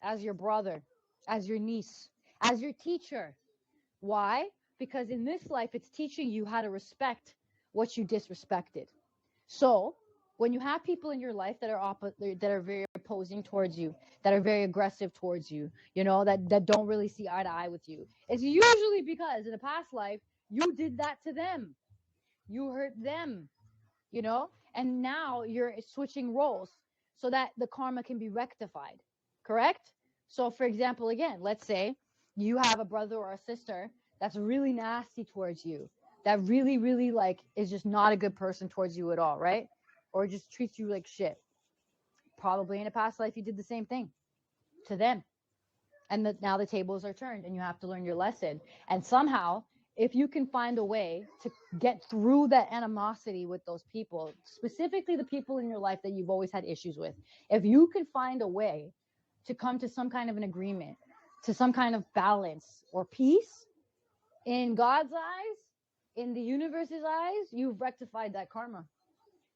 as your brother, as your niece, as your teacher. Why? Because in this life, it's teaching you how to respect what you disrespected. So when you have people in your life that are very opposing towards you, that are very aggressive towards you, that don't really see eye to eye with you, it's usually because in a past life you did that to them, you hurt them, and now you're switching roles so that the karma can be rectified, correct? So for example, again, let's say you have a brother or a sister that's really nasty towards you, that really, really like is just not a good person towards you at all, right? Or just treats you like shit. Probably in a past life you did the same thing to them, and now the tables are turned and you have to learn your lesson. And somehow, if you can find a way to get through that animosity with those people, specifically the people in your life that you've always had issues with, if you can find a way to come to some kind of an agreement, to some kind of balance or peace, in God's eyes, in the universe's eyes, you've rectified that karma.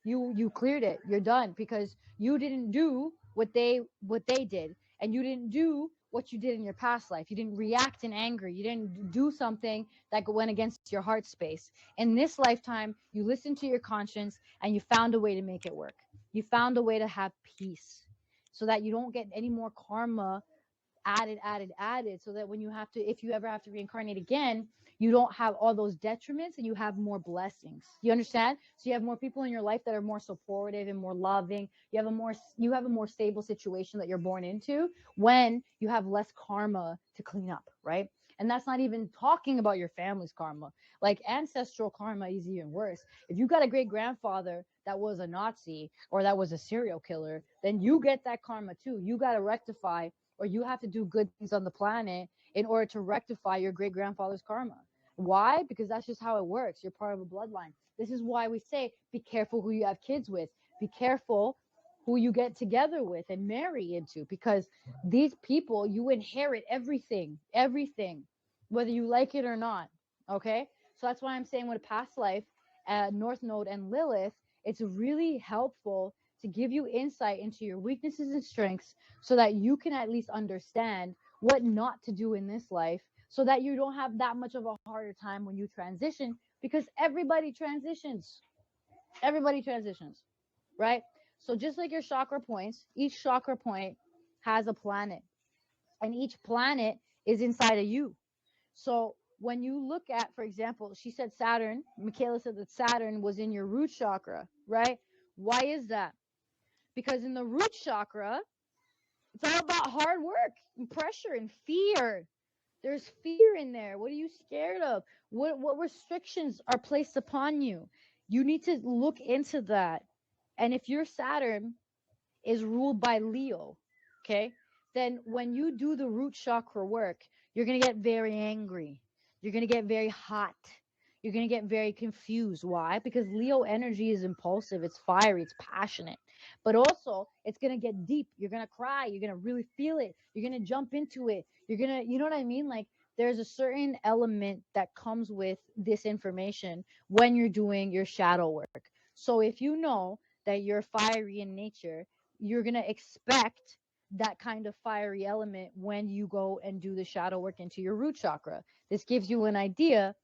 You cleared it. You're done, because you didn't do what they did, and you didn't do what you did in your past life. You didn't react in anger. You didn't do something that went against your heart space. In this lifetime, you listened to your conscience and you found a way to make it work. You found a way to have peace so that you don't get any more karma added, so that when if you ever have to reincarnate again, you don't have all those detriments and you have more blessings. You understand? So you have more people in your life that are more supportive and more loving. You have a more stable situation that you're born into when you have less karma to clean up, right? And that's not even talking about your family's karma. Like ancestral karma is even worse. If you got a great grandfather that was a Nazi or that was a serial killer, then you get that karma too. You got to rectify, or you have to do good things on the planet in order to rectify your great grandfather's karma. Why? Because that's just how it works. You're part of a bloodline. This is why we say be careful who you have kids with. Be careful who you get together with and marry into, because these people, you inherit everything, whether you like it or not. Okay? So that's why I'm saying with a past life, North Node and Lilith, it's really helpful to give you insight into your weaknesses and strengths so that you can at least understand what not to do in this life, so that you don't have that much of a harder time when you transition, because everybody transitions, right? So just like your chakra points, each chakra point has a planet, and each planet is inside of you. So when you look at, for example, she said Saturn, Mikhala said that Saturn was in your root chakra, right? Why is that? Because in the root chakra, it's all about hard work and pressure and fear. There's fear in there. What are you scared of? What restrictions are placed upon you? You need to look into that. And if your Saturn is ruled by Leo, okay, then when you do the root chakra work, you're going to get very angry. You're going to get very hot. You're going to get very confused. Why? Because Leo energy is impulsive, it's fiery, it's passionate. But also, it's going to get deep. You're going to cry. You're going to really feel it. You're going to jump into it. You're going to, you know what I mean? Like, there's a certain element that comes with this information when you're doing your shadow work. So if you know that you're fiery in nature, you're going to expect that kind of fiery element when you go and do the shadow work into your root chakra. This gives you an idea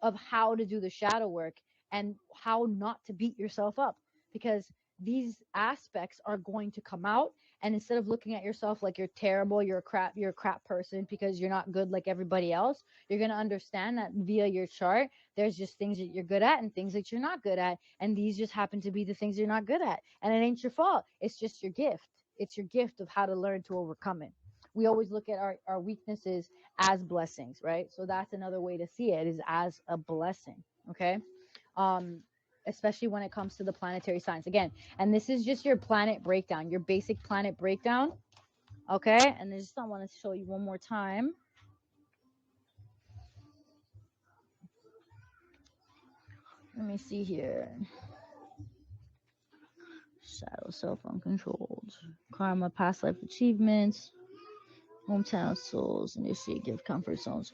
of how to do the shadow work and how not to beat yourself up, because these aspects are going to come out. And instead of looking at yourself like you're terrible, you're a crap person because you're not good like everybody else, you're going to understand that via your chart there's just things that you're good at and things that you're not good at, and these just happen to be the things you're not good at, and it ain't your fault. It's just your gift. It's your gift of how to learn to overcome it. We always look at our weaknesses as blessings, right? So that's another way to see it, is as a blessing. Okay. um Especially when it comes to the planetary signs again. And this is just your planet breakdown, your basic planet breakdown. Okay. And I just I want to show you one more time. Let me see here. Shadow self uncontrolled. Karma, past life achievements, hometown souls, initiate gift comfort zones.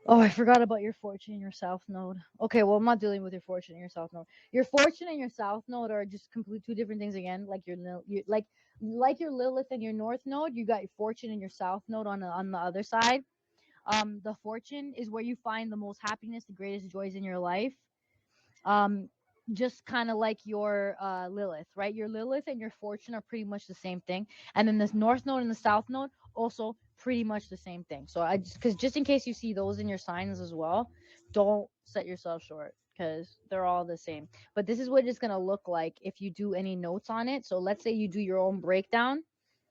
Oh, I forgot about your fortune and your south node. Okay, well, I'm not dealing with your fortune and your south node. Your fortune and your south node are just complete two different things again. Like like your Lilith and your north node, you got your fortune and your south node on the other side. The fortune is where you find the most happiness, the greatest joys in your life. um just kind of like your Lilith, right? Your Lilith and your fortune are pretty much the same thing. And then this north node and the south node also pretty much the same thing. So I just, because just in case you see those in your signs as well, don't set yourself short, because they're all the same. But this is what it's going to look like if you do any notes on it. So let's say you do your own breakdown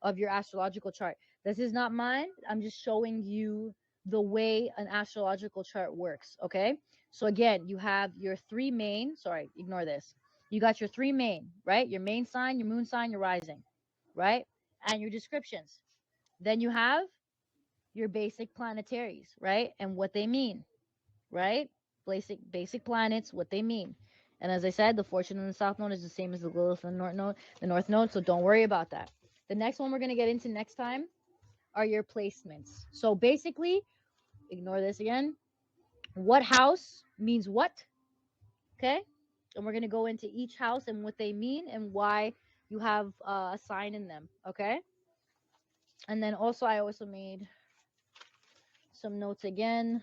of your astrological chart. This is not mine, I'm just showing you the way an astrological chart works. Okay. So again, you have your three main, sorry, ignore this. You got your three main, right? Your main sign, your moon sign, your rising, right? And your descriptions. Then you have your basic planetaries, right? And what they mean, right? Basic planets, what they mean. And as I said, the fortune in the south node is the same as the Lilith and the north node, so don't worry about that. The next one we're going to get into next time are your placements. So basically, ignore this again. What house means what? Okay. And we're going to go into each house and what they mean and why you have a sign in them. Okay. And then also, I also made some notes again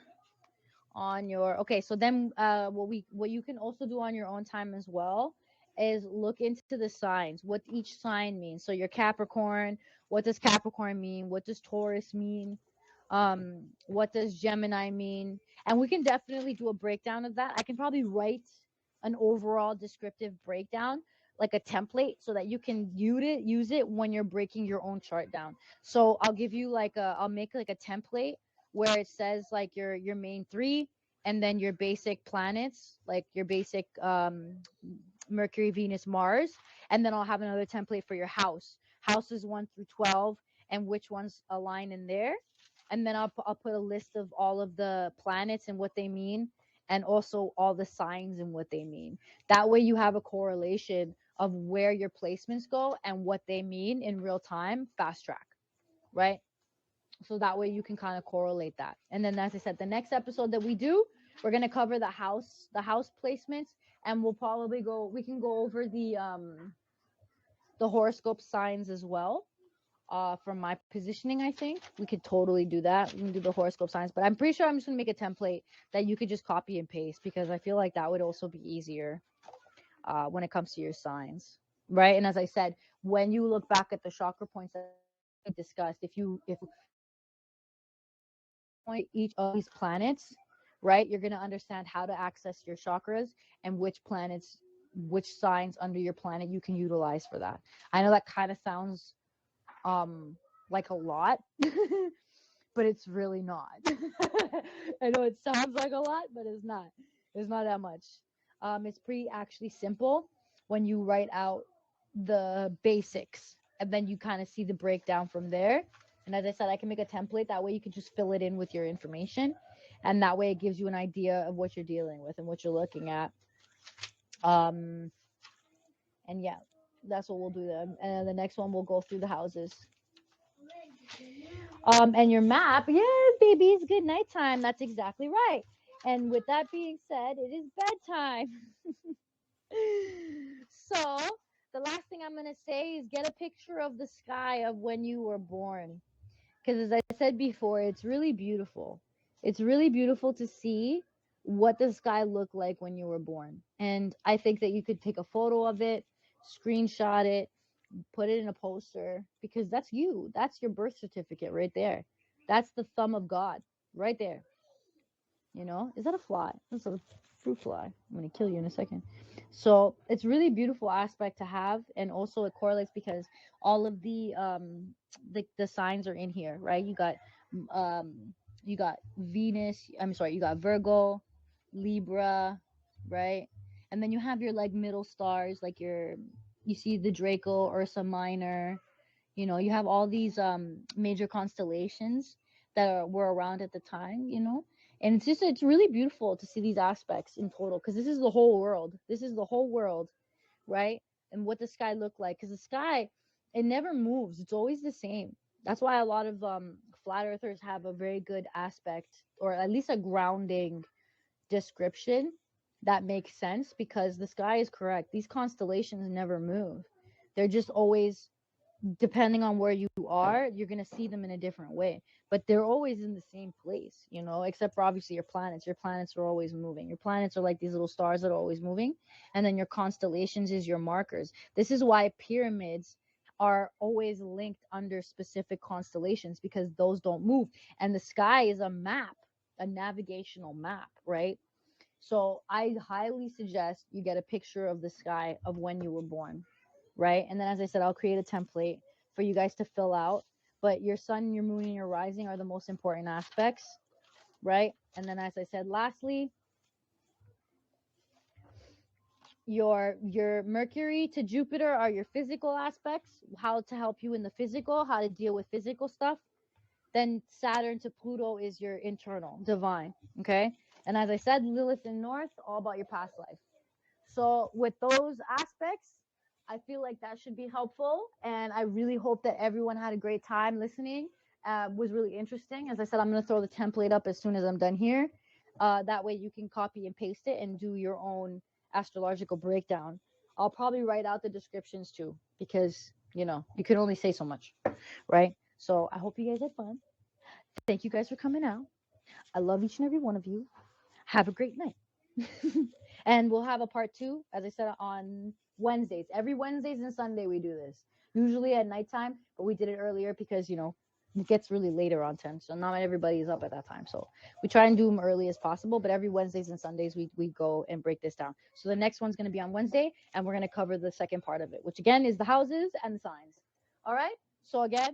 on your, okay. So then what you can also do on your own time as well is look into the signs, what each sign means. So your Capricorn, what does Capricorn mean? What does Taurus mean? What does Gemini mean? And we can definitely do a breakdown of that. I can probably write an overall descriptive breakdown, like a template, so that you can use it when you're breaking your own chart down. So I'll give you I'll make like a template where it says like your main three, and then your basic planets, like your basic Mercury, Venus, Mars, and then I'll have another template for your houses 1 through 12, and which ones align in there. And then I'll put a list of all of the planets and what they mean, and also all the signs and what they mean. That way you have a correlation of where your placements go and what they mean in real time, fast track, right? So that way you can kind of correlate that. And then, as I said, the next episode that we do, we're going to cover the house placements, and we can go over the horoscope signs as well. From my positioning, I think we could totally do that. We can do the horoscope signs, but I'm pretty sure I'm just gonna make a template that you could just copy and paste, because I feel like that would also be easier when it comes to your signs, right? And as I said, when you look back at the chakra points that we discussed, if point each of these planets, right, you're gonna understand how to access your chakras and which signs under your planet you can utilize for that. I know that kind of sounds like a lot, but it's really not. I know it sounds like a lot, but it's not that much. It's pretty actually simple when you write out the basics, and then you kind of see the breakdown from there. And as I said, I can make a template, that way you can just fill it in with your information, and that way it gives you an idea of what you're dealing with and what you're looking at. um and yeah, that's what we'll do then. And then the next one, we'll go through the houses. And your map, yes, babies, good nighttime. That's exactly right. And with that being said, it is bedtime. So the last thing I'm gonna say is get a picture of the sky of when you were born, because as I said before, it's really beautiful. It's really beautiful to see what the sky looked like when you were born. And I think that you could take a photo of it, screenshot it, put it in a poster, because that's you. That's your birth certificate right there. That's the thumb of God right there. Is that a fly? That's a fruit fly. I'm going to kill you in a second. So it's really beautiful aspect to have. And also it correlates because all of the signs are in here, right? Um, you got Venus. I'm sorry. You got Virgo, Libra, right? And then you have your like middle stars, like you see the Draco, Ursa Minor. You have all these major constellations that were around at the time. And it's really beautiful to see these aspects in total, because this is the whole world. This is the whole world, right? And what the sky looked like, because the sky, it never moves. It's always the same. That's why a lot of flat earthers have a very good aspect, or at least a grounding description that makes sense, because the sky is correct. These constellations never move. They're just always, depending on where you are, you're going to see them in a different way, but they're always in the same place, except for obviously your planets. Your planets are always moving. Your planets are like these little stars that are always moving, and then your constellations is your markers. This is why pyramids are always linked under specific constellations, because those don't move, and the sky is a map, a navigational map, right? So I highly suggest you get a picture of the sky of when you were born, right? And then, as I said, I'll create a template for you guys to fill out. But your sun, your moon, and your rising are the most important aspects, right? And then, as I said, lastly, your Mercury to Jupiter are your physical aspects, how to help you in the physical, how to deal with physical stuff. Then Saturn to Pluto is your internal, divine, okay? And as I said, Lilith in North, all about your past life. So with those aspects, I feel like that should be helpful. And I really hope that everyone had a great time listening. Was really interesting. As I said, I'm going to throw the template up as soon as I'm done here. That way you can copy and paste it and do your own astrological breakdown. I'll probably write out the descriptions too, because, you can only say so much, right? So I hope you guys had fun. Thank you guys for coming out. I love each and every one of you. Have a great night. And we'll have a part 2, as I said, on Wednesdays. Every Wednesdays and Sunday we do this. Usually at nighttime, but we did it earlier because, it gets really late around 10. So not everybody is up at that time. So we try and do them early as possible. But every Wednesdays and Sundays, we go and break this down. So the next one's going to be on Wednesday, and we're going to cover the second part of it, which again is the houses and the signs. All right? So again,